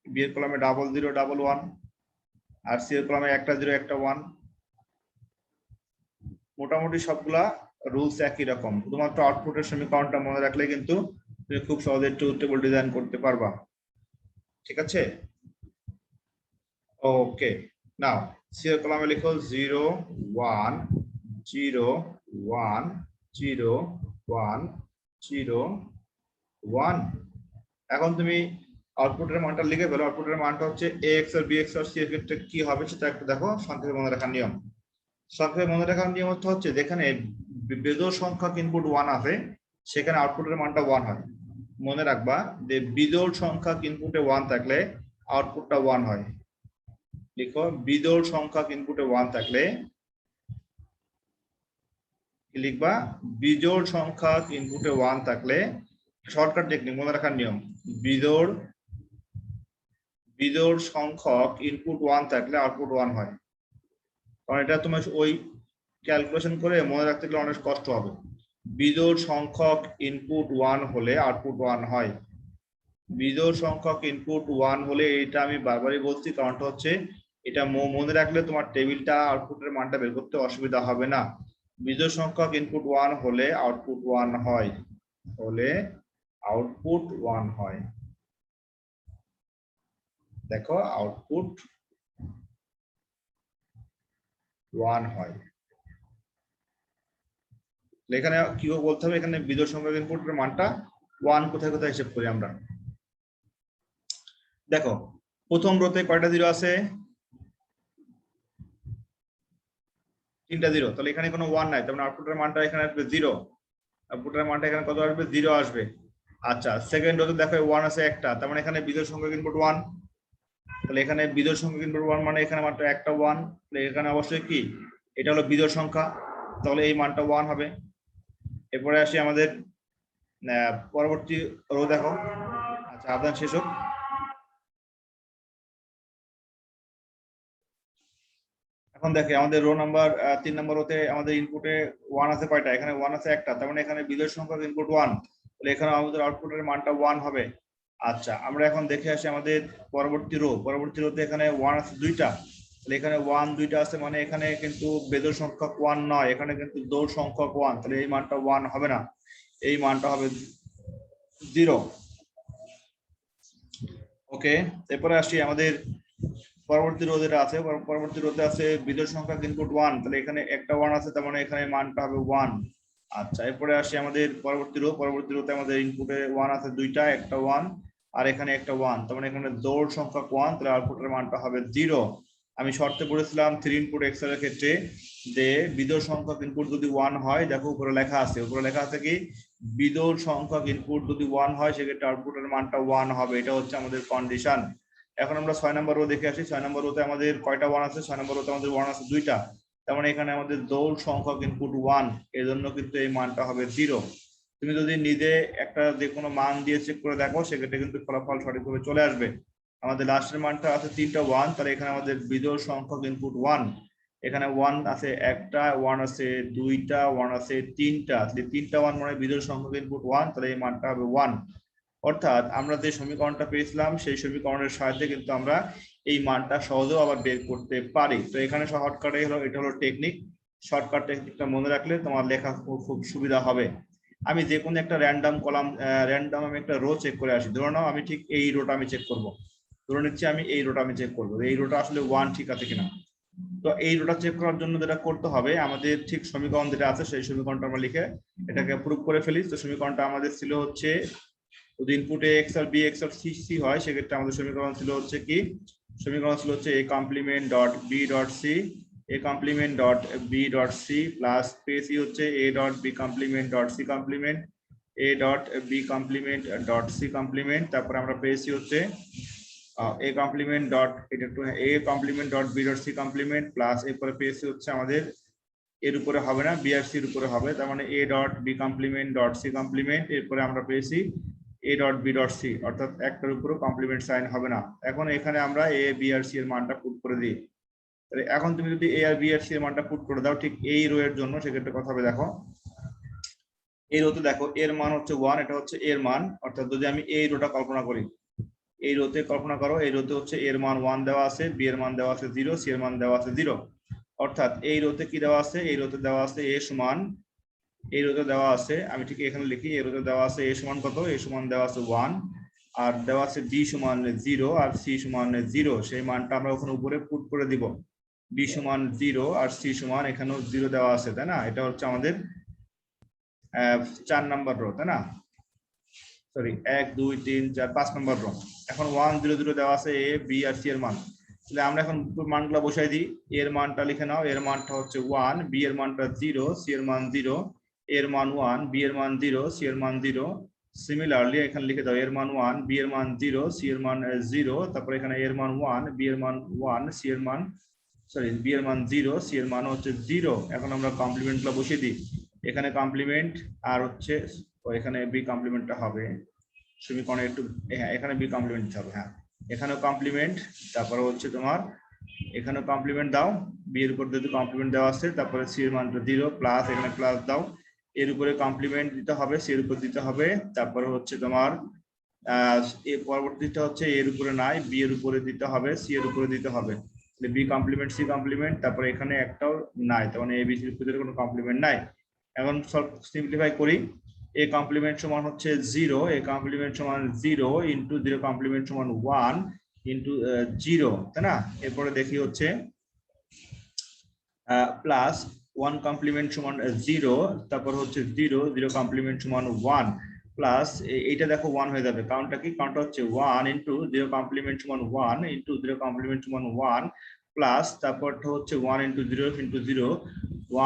বি এর কলমে 00 11 আর সি এর কলমে 1টা 0 1টা 1। মোটামুটি সবগুলা রুলস একই রকম, শুধুমাত্র আউটপুটের সমীকরণটা মনে রাখলে কিন্তু তুমি খুব সহজে ট্রুথ টেবিল ডিজাইন করতে পারবা। ঠিক আছে? ওকে, নাও সি এর কলামে লিখো 0 1 0 1 0 1 0 1। এখন তুমি আউটপুটের মানটা লিখে ফেলো। আউটপুটের মানটা হচ্ছে x or B x R C এর ক্ষেত্রে কি হবে সেটা একটু দেখো। সংক্ষেপে মনে রাখার নিয়ম, সংক্ষেপে মনে রাখার নিয়ম হচ্ছে যেখানে বেজোড় সংখ্যক ইনপুট 1 আছে সেখানে আউটপুটের মানটা 1 হয়। মনে রাখবা যে বিজোড় সংখ্যক ইনপুটে 1 থাকলে আউটপুটটা 1 হয়। লিখো বিজোড় সংখ্যক ইনপুটে 1 থাকলে কি লিখবা, বিজোড় সংখ্যক ইনপুটে 1 থাকলে, শর্টকাট টেকনিক মনে রাখার নিয়ম, বিজোড় সংখ্যক ইনপুট 1 থাকলে আউটপুট 1 হয়। কারণ এটা তোমার ওই ক্যালকুলেশন করে মনে রাখতে গেলে অনেক কষ্ট হবে। বিজোড় সংখ্যক ইনপুট 1 হলে আউটপুট 1 হয়। বিজোড় সংখ্যক ইনপুট 1 হলে, এটা আমি বারবারই বলছি, কারণটা হচ্ছে এটা মনে রাখলে তোমার টেবিলটা আউটপুটের মানটা বের করতে অসুবিধা হবে না। বিজোড় সংখ্যক ইনপুট 1 হলে আউটপুট 1 হয়, হলে আউটপুট 1 হয়। দেখো আউটপুট 1 হয়। এখানে কি বলতে হবে, এখানে বিজোড় সংখ্যক ইনপুটের মানটা 1 কোথায় কোথায় হিসেব করি আমরা। দেখো প্রথম রোতে কয়টা জিরো আছে, 3টা জিরো, তাহলে এখানে কোনো 1 নাই, তার মানে আউটপুটের মানটা এখানে আসবে 0। আউটপুটের মানটা এখানে কত আসবে, 0 আসবে। আচ্ছা সেকেন্ড রোতে দেখো 1 আছে একটা, তার মানে এখানে বিজোড় সংখ্যক ইনপুট 1, তাহলে এখানে বিজোড় সংখ্যক ইনপুট 1 মানে এখানে মাত্র একটা 1, তাহলে এখানে অবশ্যই কি এটা হলো বিজোড় সংখ্যা, তাহলে এই মানটা 1 হবে। এরপরে আসি আমাদের পরবর্তী রো দেখো। আচ্ছা আদান শেষ হোক। এখন দেখে আমাদের রো নাম্বার 3 নম্বর রোতে আমাদের ইনপুটে 1 আছে কয়টা, এখানে 1 আছে একটা, তার মানে এখানে বিজোড় সংখ্যক ইনপুট 1, তাহলে এখানে আমাদের আউটপুটের মানটা 1 হবে। আচ্ছা আমরা এখন দেখে আসি আমাদের পরবর্তী রোতে এখানে 1 আছে 2টা, তাহলে এখানে 1 2টা আছে, মানে এখানে কিন্তু বেজোড় সংখ্যক 1 নয়, এখানে কিন্তু জোড় সংখ্যক 1, তাহলে এই মানটা 1 হবে না, এই মানটা হবে 0। ওকে, এরপরে আসি আমাদের পরবর্তী রো যেটা আছে, পরবর্তী রোতে আছে বিজোড় সংখ্যক ইনপুট 1, তাহলে এখানে একটা 1 আছে, তার মানে এখানে মানটা হবে 1। আচ্ছা এরপরে আসি আমাদের পরবর্তী রোতে আমাদের ইনপুটে 1 আছে 2টা, একটা 1 আর এখানে একটা 1, তার মানে এখানে জোড় সংখ্যক 1, তাহলে আউটপুটের মানটা হবে 0। আমি শর্তে পড়েছিলাম 3 ইনপুট এক্সেল এর ক্ষেত্রে যে বিজোড় সংখ্যক ইনপুট যদি 1 হয়, দেখো উপরে লেখা আছে কি বিজোড় সংখ্যক ইনপুট যদি 1 হয় সেক্ষেত্রে আউটপুটের মানটা 1 হবে, এটা হচ্ছে আমাদের কন্ডিশন। এখন আমরা 6 নম্বর রো দেখে আসি। 6 নম্বর রোতে আমাদের কয়টা 1 আছে, 6 নম্বর রোতে আমাদের 1 আছে 2টা, তার মানে এখানে আমাদের জোড় সংখ্যক ইনপুট 1, এর জন্য কিন্তু এই মানটা হবে 0। তুমি যদি নিজে একটা যে কোনো মান দিয়ে চেক করে দেখো সেক্ষেত্রে কিন্তু ফলাফল সঠিকভাবে চলে আসবে। আমাদের লাস্টের মানটা আছে 3টা 1, তাহলে এখানে আমাদের বিজোড় সংখ্যক ইনপুট 1, এখানে 1 আছে একটা, 1 আছে 2টা, 1 আছে 3টা, তাহলে 3টা 1 মানে বিজোড় সংখ্যক ইনপুট 1, তাহলে এই মানটা হবে 1। অর্থাৎ আমরা যে সমীকরণটা পেয়েছিলাম সেই সমীকরণের সাহায্যে কিন্তু আমরা এই মানটা সহজেও আবার বের করতে পারি। তো এখানে শর্টকাটে হলো, এটা হলো টেকনিক, শর্টকাট টেকনিকটা মনে রাখলে তোমার লেখা খুব সুবিধা হবে। আমি যে কোনো একটা র্যান্ডম কলাম, র্যান্ডম আমি একটা রো চেক করে আসি। ধরে নাও আমি ঠিক এই রোটা আমি চেক করব, ধরে নিচ্ছি আমি এই রোটা আমি চেক করবো, এই রোটা আসলে 1 ঠিক আছে কিনা। তো এই রোটা চেক করার জন্য যেটা করতে হবে, আমাদের ঠিক সমীকরণ যেটা আছে সেই সমীকরণটা আমরা লিখে এটাকে প্রুফ করে ফেলি। তো সমীকরণটা আমাদের ছিল হচ্ছে, যদি ইনপুটে x or B x R C C হয় সেক্ষেত্রে আমাদের সমীকরণ ছিল হচ্ছে কি, সমীকরণ ছিল হচ্ছে a complement dot B dot C, a complement dot B dot C plus পেসি হচ্ছে a dot B complement dot C complement, a dot B complement dot C complement, তারপরে আমরা পেয়েছি হচ্ছে a কমপ্লিমেন্ট ডট, এটা একটু a complement dot B dot C complement plus এরপরে পেয়েছি হচ্ছে আমাদের এর উপরে হবে না, বি আর সি এর উপরে হবে, তার মানে a dot B complement dot C complement, এরপরে আমরা পেয়েছি a dot B dot C, অর্থাৎ একটার উপরে কমপ্লিমেন্ট সাইন হবে না। এখন এখানে আমরা a বি আর সি এর মানটা পুট করে দিই। তাহলে এখন তুমি যদি a আর বি আর সি এর মানটা পুট করে দাও ঠিক এই রো এর জন্য, সেক্ষেত্রে কথা হবে দেখো এই রোতে দেখো এর মান হচ্ছে 1, এটা হচ্ছে এর মান, অর্থাৎ যদি আমি এই রোটা কল্পনা করি, এই রোতে কল্পনা করো, এই রোতে হচ্ছে এর মান 1 দেওয়া আছে, বি এর মান দেওয়া আছে 0, সি এর মান দেওয়া আছে 0, অর্থাৎ এই রোতে কি দেওয়া আছে, এই রোতে দেওয়া আছে a সমান, এই রোতে দেওয়া আছে, আমি ঠিক এখানে লিখি, এই রোতে দেওয়া আছে a সমান কত, a সমান দেওয়া আছে 1, আর দেওয়া আছে b সমান 0 আর c সমান 0, সেই মানটা আমরা ওখানে উপরে পুট করে দিব। b সমান 0 আর c সমান এখানেও 0 দেওয়া আছে, তাই না, এটা হচ্ছে আমাদের 4 নাম্বার রো, তাই না, সরি 1 2 3 4 5 নাম্বার রো। এখন 1 0 0 দেওয়া আছে a b আর c এর মান, তাহলে আমরা এখন মানগুলো বসাই দিই। এর মানটা লিখে নাও, এর মানটা হচ্ছে 1, বি এর মানটা 0, সি এর মান 0, এর মান 1, বি এর মান 0, সি এর মান 0। সিমিলারলি এখানে লিখে দাও এর মান 1, বি এর মান 0, সি এর মান 0। তারপরে এখানে এর মান 1, বি এর মান 1, সি এর মান বি এর মান 0, সি এর মান হচ্ছে 0। এখন আমরা কমপ্লিমেন্টগুলো বসিয়ে দিই। এখানে কমপ্লিমেন্ট আর হচ্ছে এখানে বি কমপ্লিমেন্টটা হবে সমীকরণে একটু, হ্যাঁ এখানে বি কমপ্লিমেন্ট হবে, হ্যাঁ এখানেও কমপ্লিমেন্ট। তারপরে হচ্ছে তোমার এখানে কমপ্লিমেন্ট দাও, বি এর উপর যেহেতু কমপ্লিমেন্ট দেওয়া আছে, তারপরে সি এর মানটা 0 প্লাস এখানে প্লাস দাও, এর উপরে কমপ্লিমেন্ট দিতে হবে, সি এর উপর দিতে হবে। তারপরে হচ্ছে তোমার এর পরবর্তীটা হচ্ছে এর উপরে নাই, বি এর উপরে দিতে হবে, সি এর উপরে দিতে হবে। বি কমপ্লিমেন্ট সি কমপ্লিমেন্ট, তারপরে এখানে একটাও নাই, তার মানে এ বি সির ভিতরে কোনো কমপ্লিমেন্ট নাই। এখন সব সিম্পলিফাই করি। এ কমপ্লিমেন্ট সমান হচ্ছে 0, এ কমপ্লিমেন্ট সমান 0 ইন্টু 0 কমপ্লিমেন্ট সমান 1 ইন্টু 0, তাই না? এরপরে দেখি হচ্ছে প্লাস 1 কমপ্লিমেন্ট সমান 0, তারপর হচ্ছে 0, 0 কমপ্লিমেন্ট সমান 1 প্লাস এইটা দেখো 1 হয়ে যাবে, কাউন্টটা কি, কাউন্টটা হচ্ছে 1 ইন্টু 0 কমপ্লিমেন্ট সমান 1 ইন্টু 0 কমপ্লিমেন্ট সমান 1 প্লাস তারপরটা হচ্ছে 1 ইন্টু 0 ইন্টু 0,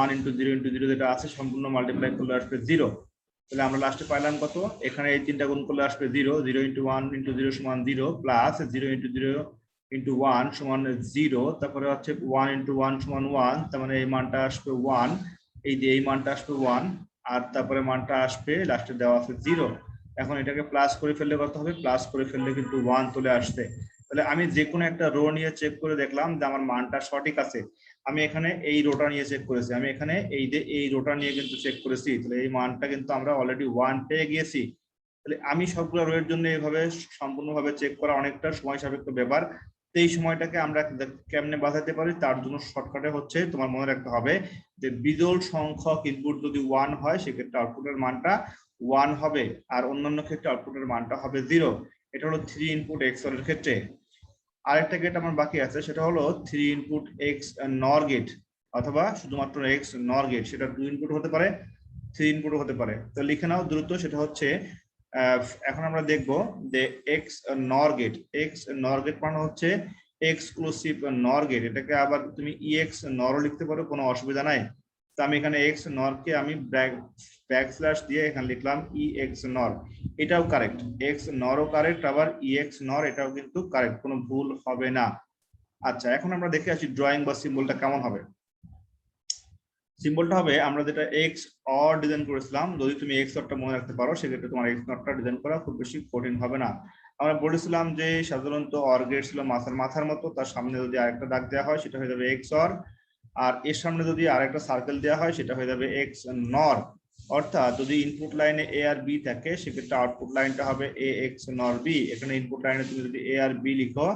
1 ইন্টু 0 ইন্টু 0 যেটা আছে সম্পূর্ণ মাল্টিপ্লাই করলে আসবে 0। তাহলে আমরা লাস্টে পাইলাম কত, এখানে এই তিনটা গুণ করলে আসবে 0, 0 ইন্টু 1 ইন্টু 0 সমান 0 প্লাস 0 ইন্টু 0 ইন্টু 1 সমান 0, তারপরে হচ্ছে 1 ইন্টু 1 সমান 1, তার মানে এই মানটা আসবে 1, এই যে এই মানটা আসবে 1, আর তারপরে মানটা আসবে লাস্টে দেওয়া আছে 0। এখন এটাকে প্লাস করে ফেললে কত হবে, প্লাস করে ফেললে কিন্তু 1 চলে আসছে। তাহলে আমি যে কোনো একটা রো নিয়ে চেক করে দেখলাম যে আমার মানটা সঠিক আছে। আমি এখানে এই রোটা নিয়ে চেক করেছি, আমি এখানে এই রোটা নিয়ে কিন্তু চেক করেছি, তাহলে এই মানটা কিন্তু আমরা অলরেডি 1 পেয়ে গিয়েছি। তাহলে আমি সবগুলো রো এর জন্য এইভাবে সম্পূর্ণভাবে চেক করা অনেকটা সময় সাপেক্ষ ব্যাপার। এই সময়টাকে আমরা কেমনে বাঁচাতে পারি, তার জন্য শর্টকাটে হচ্ছে তোমার মনে রাখতে হবে যে বিজোড় সংখ্যক ইনপুট যদি 1 হয় সেক্ষেত্রে আউটপুটের মানটা 1 হবে, আর অন্যান্য ক্ষেত্রে আউটপুটের মানটা হবে 0। এটা হলো 3 ইনপুট XOR এর ক্ষেত্রে। আরেকটা গেট আমার বাকি আছে, সেটা হলো 3 ইনপুট X NOR গেট অথবা শুধুমাত্র X NOR গেট, সেটা 2 ইনপুট হতে পারে, 3 ইনপুট হতে পারে। তো লিখে নাও দ্রুত, সেটা হচ্ছে এখন আমরা দেখব যে X NOR gate, X NOR gate মানে হচ্ছে এক্সক্লুসিভ NOR গেট। এটাকে আবার তুমি EX NOR লিখতে পারো, কোনো অসুবিধা নাই। তো আমি এখানে X NOR কে আমি ব্যাকস্ল্যাশ দিয়ে এখানে লিখলাম EX NOR, এটাও কারেক্ট, X NOR ও কারেক্ট, আবার EX NOR এটাও কিন্তু কারেক্ট, কোনো ভুল হবে না। আচ্ছা, এখন আমরা দেখে আসি ড্রয়িং বা সিম্বলটা কেমন হবে। সিম্বলটা হবে আমরা যেটা এক্স অর ডিজাইন করেছিলাম, যদি তুমি এক্স অরটা মনে রাখতে পারো সেক্ষেত্রে তোমার এক্স নটটা ডিজাইন করা খুব বেশি কঠিন হবে না। আমরা বলেছিলাম যে সাধারণত অর গেট ছিল মাথার মতো, তার সামনে যদি আরেকটা দাগ দেওয়া হয় সেটা হয়ে যাবে এক্স অর, আর এর সামনে যদি আরেকটা সার্কেল দেওয়া হয় সেটা হয়ে যাবে এক্স নর। অর্থাৎ যদি ইনপুট লাইনে এ আর বি থাকে সেক্ষেত্রে আউটপুট লাইনটা হবে এ এক্স নর বি। এখানে ইনপুট লাইনে তুমি যদি এ আর বি লিখো,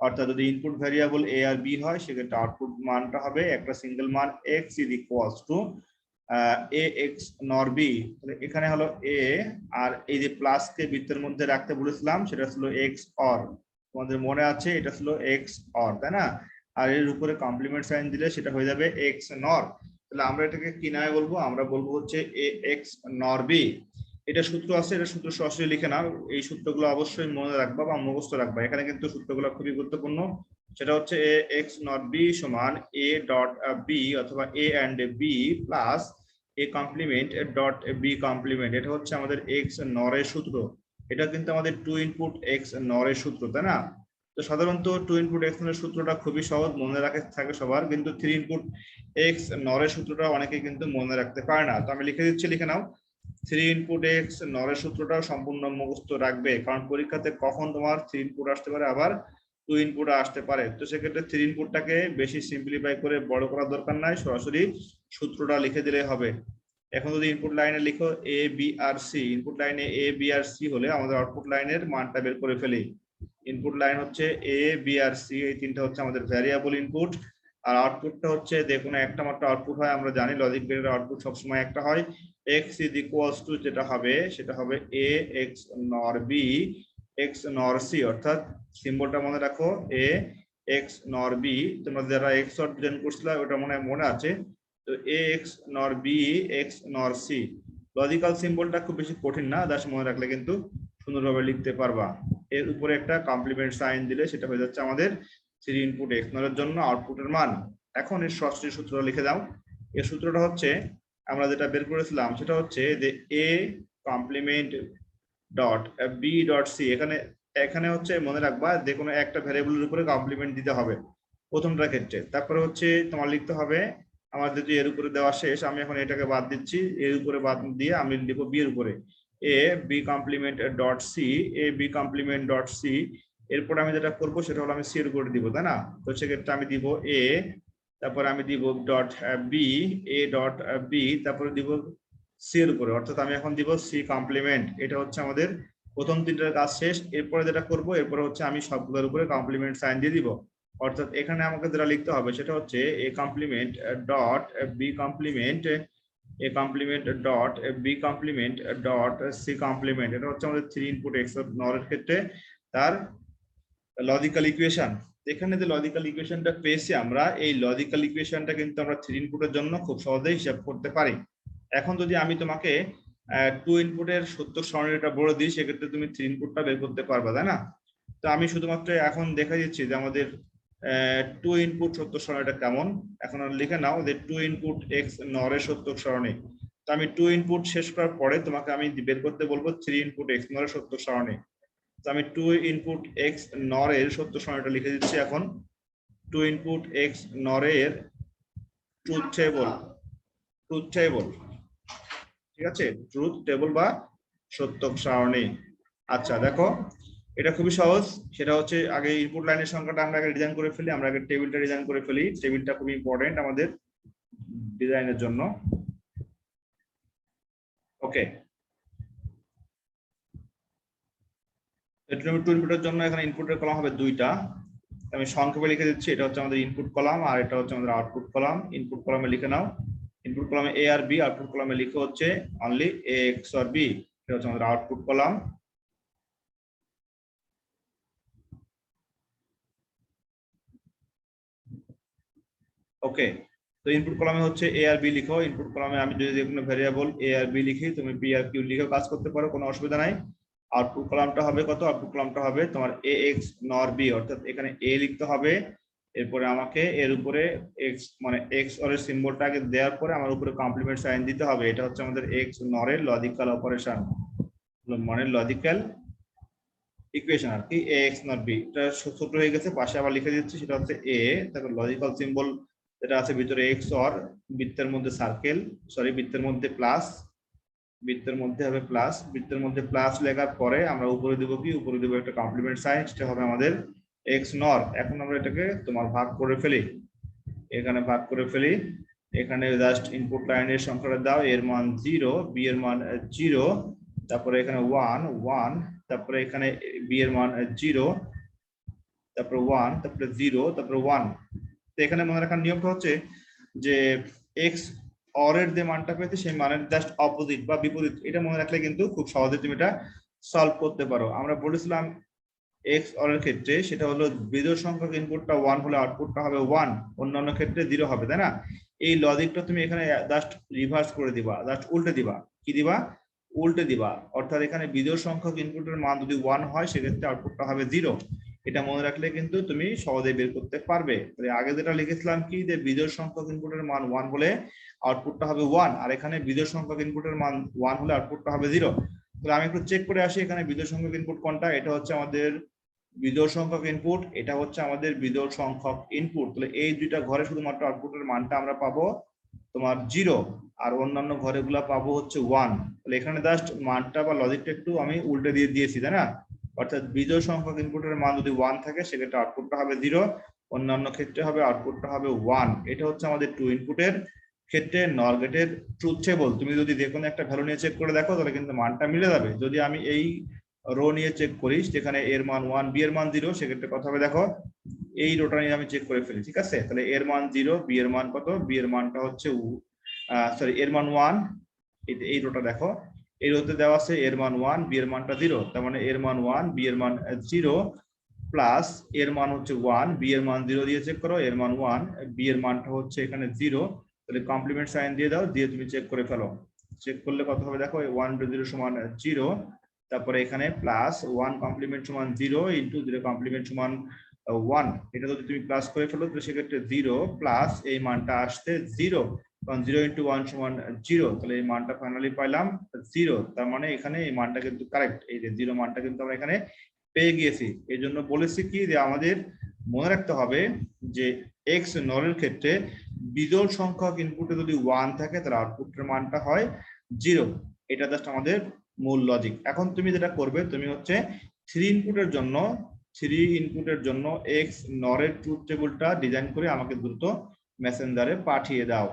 অর্থাৎ যদি ইনপুট ভ্যারিয়েবল এ আর বি হয় সেক্ষেত্রে আউটপুট মানটা হবে একটা সিঙ্গেল মান X is equals to A X nor B. এখানে হলো এ, আর এই যে প্লাস কে বৃত্তের মধ্যে রাখতে বলেছিলাম সেটা ছিল এক্স অর, তোমাদের মনে আছে এটা ছিল এক্স অর, তাই না? আর এর উপরে কমপ্লিমেন্ট সাইন দিলে সেটা হয়ে যাবে এক্স নর। তাহলে আমরা এটাকে কি নামে বলবো, আমরা বলবো হচ্ছে এ এক্স নর বি। এটা সূত্র আছে, এটা সূত্র সরাসরি লিখে নাও, এই সূত্রগুলো অবশ্যই মনে রাখবা বা মুখস্থ রাখবা, এখানে কিন্তু সূত্রগুলো খুবই গুরুত্বপূর্ণ। সেটা হচ্ছে এ এক্স নট বি সমান এ ডট বি অথবা A and B plus A complement dot B complement. এটা হচ্ছে আমাদের এক্স নরের সূত্র, এটা কিন্তু আমাদের 2 ইনপুট এক্স নরের সূত্র, তাই না? তো সাধারণত 2 ইনপুট এক্স নরের সূত্রটা খুবই সহজ, মনে রাখতে থাকে সবার, কিন্তু 3 ইনপুট এক্স নরের সূত্রটা অনেকে কিন্তু মনে রাখতে পারে না। তো আমি লিখে দিচ্ছি, লিখে নাও। 3 ইনপুট এক্স নরের সূত্রটাও সম্পূর্ণ মুখস্থ রাখবে, কারণ পরীক্ষাতে কখন তোমার 3 ইনপুট আসতে পারে, আবার 2 ইনপুট আসতে পারে। তো সেক্ষেত্রে 3 ইনপুটটাকে বেশি সিম্পলিফাই করে বড় করার দরকার নাই, সরাসরি সূত্রটা লিখে দিলে হবে। এখন যদি ইনপুট লাইনে লিখো এ বি আর সি, ইনপুট লাইনে এ বি আর সি হলে আমাদের আউটপুট লাইনের মানটা বের করে ফেলি। ইনপুট লাইন হচ্ছে এ বি আর সি, এই তিনটা হচ্ছে আমাদের ভ্যারিয়েবল ইনপুট, আর আউটপুটটা হচ্ছে যে কোনো একটা মাত্র আউটপুট হয়, আমরা জানি লজিক গেটের আউটপুট সবসময় একটা হয়। x ইজ ইকুয়ালস টু যেটা হবে সেটা হবে a x নর b x নর c, অর্থাৎ সিম্বলটা মনে রাখো a x নর b। তোমরা যারা x অর ডিজাইন করছিলা ওটা মনে আছে, তো a x নর b x নর c। লজিক্যাল সিম্বলটা খুব বেশি কঠিন না, জাস্ট মনে রাখলে কিন্তু সুন্দরভাবে লিখতে পারবা। এর উপরে একটা কমপ্লিমেন্ট সাইন দিলে সেটা হয়ে যাচ্ছে আমাদের 3 ইনপুট x নরের জন্য আউটপুটের মান। এখন এর সরাসরি সূত্র লিখে দাও। এর সূত্রটা হচ্ছে আমরা যেটা বের করেছিলাম সেটা হচ্ছে যে a complement dot B dot C. এখানে এখানে হচ্ছে মনে রাখবা যে কোনো একটা ভ্যারিয়েবলের উপরে কমপ্লিমেন্ট দিতে হবে প্রথমটার ক্ষেত্রে। তারপরে হচ্ছে তোমার লিখতে হবে আমার যদি এর উপরে দেওয়া শেষ, আমি এখন এটাকে বাদ দিচ্ছি, এর উপরে বাদ দিয়ে আমি লিখবো বি এর উপরে A B complement dot C, A B complement dot C. এরপর আমি যেটা করবো সেটা হলো আমি সি এর উপরে দিব, তাই না? তো সেক্ষেত্রে আমি দিব এ, তারপরে আমি দিব dot B, A dot B, তারপরে দিব সি এর উপরে, অর্থাৎ আমি এখন দিব সি কমপ্লিমেন্ট। এটা হচ্ছে আমাদের প্রথম তিনটার কাজ শেষ। এরপরে যেটা করব এরপরে হচ্ছে আমি সবগুলোর উপরে কমপ্লিমেন্ট সাইন দিয়ে দিব। অর্থাৎ এখানে আমাকে যেটা লিখতে হবে সেটা হচ্ছে A complement dot B complement, A complement dot B complement dot C complement. এটা হচ্ছে আমাদের 3 ইনপুট এক্স নর এর ক্ষেত্রে তার লজিক্যাল ইকুয়েশন। এখানে যে লজিক্যাল ইকুয়েশনটা পেয়েছি আমরা, এই লজিক্যাল ইকুয়েশনটা কিন্তু আমরা 3 ইনপুটের জন্য খুব সহজেই হিসাব করতে পারি। এখন যদি আমি তোমাকে 2 ইনপুটের সত্য সারণীটা বলে দিই, সেক্ষেত্রে তুমি 3 ইনপুটটা বের করতে পারবে, তাই না? তো আমি শুধুমাত্র এখন দেখা দিচ্ছি যে আমাদের 2 ইনপুট সত্য সারণীটা কেমন। এখন লিখে নাও যে 2 ইনপুট এক্স নরের সত্য সারণী। তো আমি 2 ইনপুট শেষ করার পরে তোমাকে আমি বের করতে বলবো 3 ইনপুট এক্স নরের সত্য সারণী। তো আমি 2 ইনপুট এক্স নরের সত্য সারণীটা লিখে দিচ্ছি এখন। 2 ইনপুট এক্স নরের ট্রুথ টেবল, ট্রুথ টেবল, ঠিক আছে, ট্রুথ টেবল বা সত্য সারণী। আচ্ছা দেখো, এটা খুবই সহজ। সেটা হচ্ছে আগে ইনপুট লাইনের সংখ্যাটা আমরা আগে ডিজাইন করে ফেলি, আমরা আগে টেবিলটা ডিজাইন করে ফেলি। টেবিলটা খুবই ইম্পর্টেন্ট আমাদের ডিজাইনের জন্য। ওকে, টু ইনপুটের জন্য এখানে ইনপুটের কলাম হবে 2টা। আমি সংক্ষেপে লিখে দিচ্ছি, এটা হচ্ছে আমাদের ইনপুট কলাম আর এটা হচ্ছে আমাদের আউটপুট কলাম। ইনপুট কলামে লিখে নাও, ইনপুট কলামে এ আর বি, আউটপুট কলামে লিখে হচ্ছে only A X or B. এটা হচ্ছে আমাদের আউটপুট কলাম। ওকে, তো ইনপুট কলামে হচ্ছে এ আর বি লিখো। ইনপুট কলামে আমি যদি কোনো ভ্যারিয়েবল এ আর বি লিখি, তুমি পি আর কিউ লিখে কাজ করতে পারো, কোনো অসুবিধা নাই। আউটপুট কলামটা হবে কত? আউটপুট কলামটা হবে তোমার এ এক্স নর বি, অর্থাৎ এখানে এ লিখতে হবে, এরপরে আমাকে এর উপরে এক্স মানে এক্স অর এর সিম্বলটাকে দেওয়ার পরে আমার উপরে কমপ্লিমেন্ট সাইন দিতে হবে। এটা হচ্ছে আমাদের এক্স নরের লজিক্যাল অপারেশন, মানে লজিক্যাল ইকুয়েশন আর কি, এ এক্স নট বি। এটা ছোট হয়ে গেছে, পাশে আবার লিখে দিচ্ছি, সেটা হচ্ছে এ, তারপর লজিক্যাল সিম্বল যেটা আছে ভিতরে এক্স অর, বৃত্তের মধ্যে সার্কেল, সরি বৃত্তের মধ্যে প্লাস, বৃত্তের মধ্যে হবে প্লাস, বৃত্তের মধ্যে প্লাস লেখার পরে আমরা উপরে দেবো কি? উপরে দেবো একটা কমপ্লিমেন্ট সাইন, সেটা হবে আমাদের এক্স নর। এখন আমরা এটাকে তোমার ভাগ করে ফেলি, এখানে ভাগ করে ফেলি। এখানে জাস্ট ইনপুট লাইনের সংখ্যাটা দাও, এর মান 0, বি এর মান 0, তারপরে এখানে 1 1, তারপরে এখানে বি এর মান 0, তারপরে 1, তারপরে 0, তারপরে 1। তো এখানে মনে রাখার নিয়মটা হচ্ছে যে এক্স অর এর যে মানটা পেয়েছে সেই মানের জাস্ট অপোজিট বা বিপরীত, এটা মনে রাখলে কিন্তু খুব সহজে তুমি এটা সলভ করতে পারো। আমরা বলেছিলাম এক্স অর এর ক্ষেত্রে সেটা হলো বিজোড় সংখ্যক ইনপুটটা 1 হলে আউটপুটটা হবে 1, অন্যান্য ক্ষেত্রে 0 হবে, তাই না? এই লজিকটা তুমি এখানে জাস্ট রিভার্স করে দিবা, জাস্ট উল্টে দিবা। কি দিবা? উল্টে দিবা। অর্থাৎ এখানে বিজোড় সংখ্যক ইনপুটের মান যদি 1 হয় সেক্ষেত্রে আউটপুটটা হবে 0। এটা মনে রাখলে কিন্তু তুমি সহজে বের করতে পারবে। আগে যেটা লিখেছিলাম কি, যে বিজোড় সংখ্যক ইনপুটের মান 1 হলে আউটপুটটা হবে 1, আর এখানে বিজোড় সংখ্যক ইনপুটের মান 1 হলে আউটপুটটা হবে 0। তাহলে আমি একটু চেক করে আসি, এখানে বিজোড় সংখ্যক ইনপুট কোনটা? এটা হচ্ছে আমাদের বিজোড় সংখ্যক ইনপুট, এটা হচ্ছে আমাদের বিজোড় সংখ্যক ইনপুট। তাহলে এই দুইটা ঘরে শুধুমাত্র আউটপুটের মানটা আমরা পাবো তোমার 0, আর অন্যান্য ঘরেগুলো পাবো হচ্ছে 1। তাহলে এখানে জাস্ট মানটা বা লজিকটা একটু আমি উল্টে দিয়ে দিয়েছি, তাই না? অর্থাৎ বিজোড় সংখ্যক ইনপুটের মান যদি 1 থাকে সেক্ষেত্রে আউটপুটটা হবে 0, অন্যান্য ক্ষেত্রে হবে আউটপুটটা হবে 1। এটা হচ্ছে আমাদের 2 ইনপুটের ক্ষেত্রে নর গেটের ট্রুথ টেবল। তুমি যদি যে কোনো একটা ভ্যালু নিয়ে চেক করে দেখো তাহলে কিন্তু মানটা মিলে যাবে। যদি আমি এই রো নিয়ে চেক করি, যেখানে এর মান 1, বি এর মান 0, সেক্ষেত্রে কথা হবে দেখো এই রোটা নিয়ে আমি চেক করে ফেলি, ঠিক আছে? তাহলে এর মান 0, বি এর মান কত? বি এর মানটা হচ্ছে সরি এর মান 1। এই রোটা দেখো, এই রোতে দেওয়া আছে এর মান 1, বি এর মানটা 0, তার মানে এর মান 1, বি এর মান 0, প্লাস এর মান হচ্ছে 1, বি এর মান 0 দিয়ে চেক করো, এর মান 1, বি এর মানটা হচ্ছে এখানে 0। তাহলে কমপ্লিমেন্ট সাইন দিয়ে দাও, দিয়ে তুমি চেক করে ফেলো। চেক করলে কত হবে দেখো, 1 * 0 সমান 0, তারপরে এখানে প্লাস 1 কমপ্লিমেন্ট সমান 0 ইন্টু 0 কমপ্লিমেন্ট সমান 1। এটা যদি তুমি প্লাস করে ফেলো তো সেক্ষেত্রে 0 প্লাস এই মানটা আসছে 0, কারণ 0 × 1 = 0, তাহলে এই মানটা ফাইনালি পাইলাম 0। তার মানে এখানে এই মানটা কিন্তু কারেক্ট, এই যে 0 মানটা কিন্তু আমরা এখানে পেয়ে গিয়েছি। এই জন্য বলেছি কি যে আমাদের মনে রাখতে হবে যে এক্স নরের ক্ষেত্রে বিজোড় সংখ্যক ইনপুটে যদি 1 থাকে তাহলে আউটপুটের মানটা হয় 0। এটা জাস্ট আমাদের মূল লজিক। এখন তুমি যেটা করবে, তুমি হচ্ছে 3 ইনপুটের জন্য এক্স নরের ট্রুথ টেবিলটা ডিজাইন করে আমাকে দ্রুত মেসেঞ্জারে পাঠিয়ে দাও।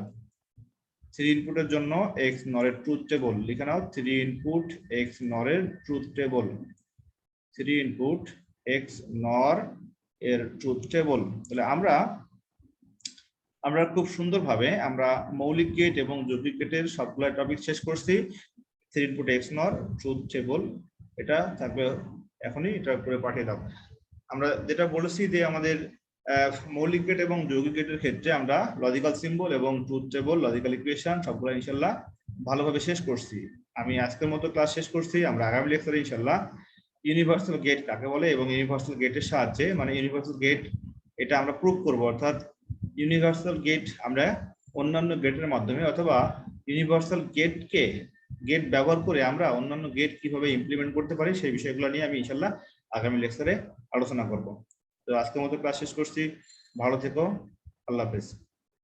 3 ইনপুটের জন্য এক্স নরের ট্রুথ টেবিল লিখে নাও। 3 ইনপুট এক্স নরের truth table, 3 input X NOR এর ট্রুথ টেবিল। তাহলে আমরা খুব সুন্দরভাবে আমরা মৌলিক গেট এবং যৌগিক গেটের সবগুলো টপিক শেষ করছি। 3 ইনপুট এক্স নর ট্রুথ টেবিল এটা থাকবে, এখনই এটা করে পাঠিয়ে দাও। আমরা যেটা বলেছি যে আমাদের মৌলিক গেট এবং যৌগিক গেটের ক্ষেত্রে আমরা লজিক্যাল সিম্বল এবং ট্রুথ টেবিল, লজিক্যাল ইকুয়েশন সবগুলো ইনশাআল্লাহ ভালোভাবে শেষ করছি। আমি আজকের মতো ক্লাস শেষ করছি। আমরা আগামী লেকচারে ইনশাআল্লাহ ইউনিভার্সাল গেট কাকে বলে এবং ইউনিভার্সাল গেটের সাহায্যে, মানে ইউনিভার্সাল গেট এটা আমরা প্রুভ করব, অর্থাৎ ইউনিভার্সাল গেট আমরা অন্যান্য গেটের মাধ্যমে অথবা ইউনিভার্সাল গেট ব্যবহার করে আমরা অন্যান্য গেট কিভাবে ইমপ্লিমেন্ট করতে পারি সেই বিষয়গুলো নিয়ে আমি ইনশাআল্লাহ আগামী লেকচারে আলোচনা করব। তো আজকের মতো ক্লাস শেষ করছি। ভালো থেকো, আল্লাহ হাফেজ।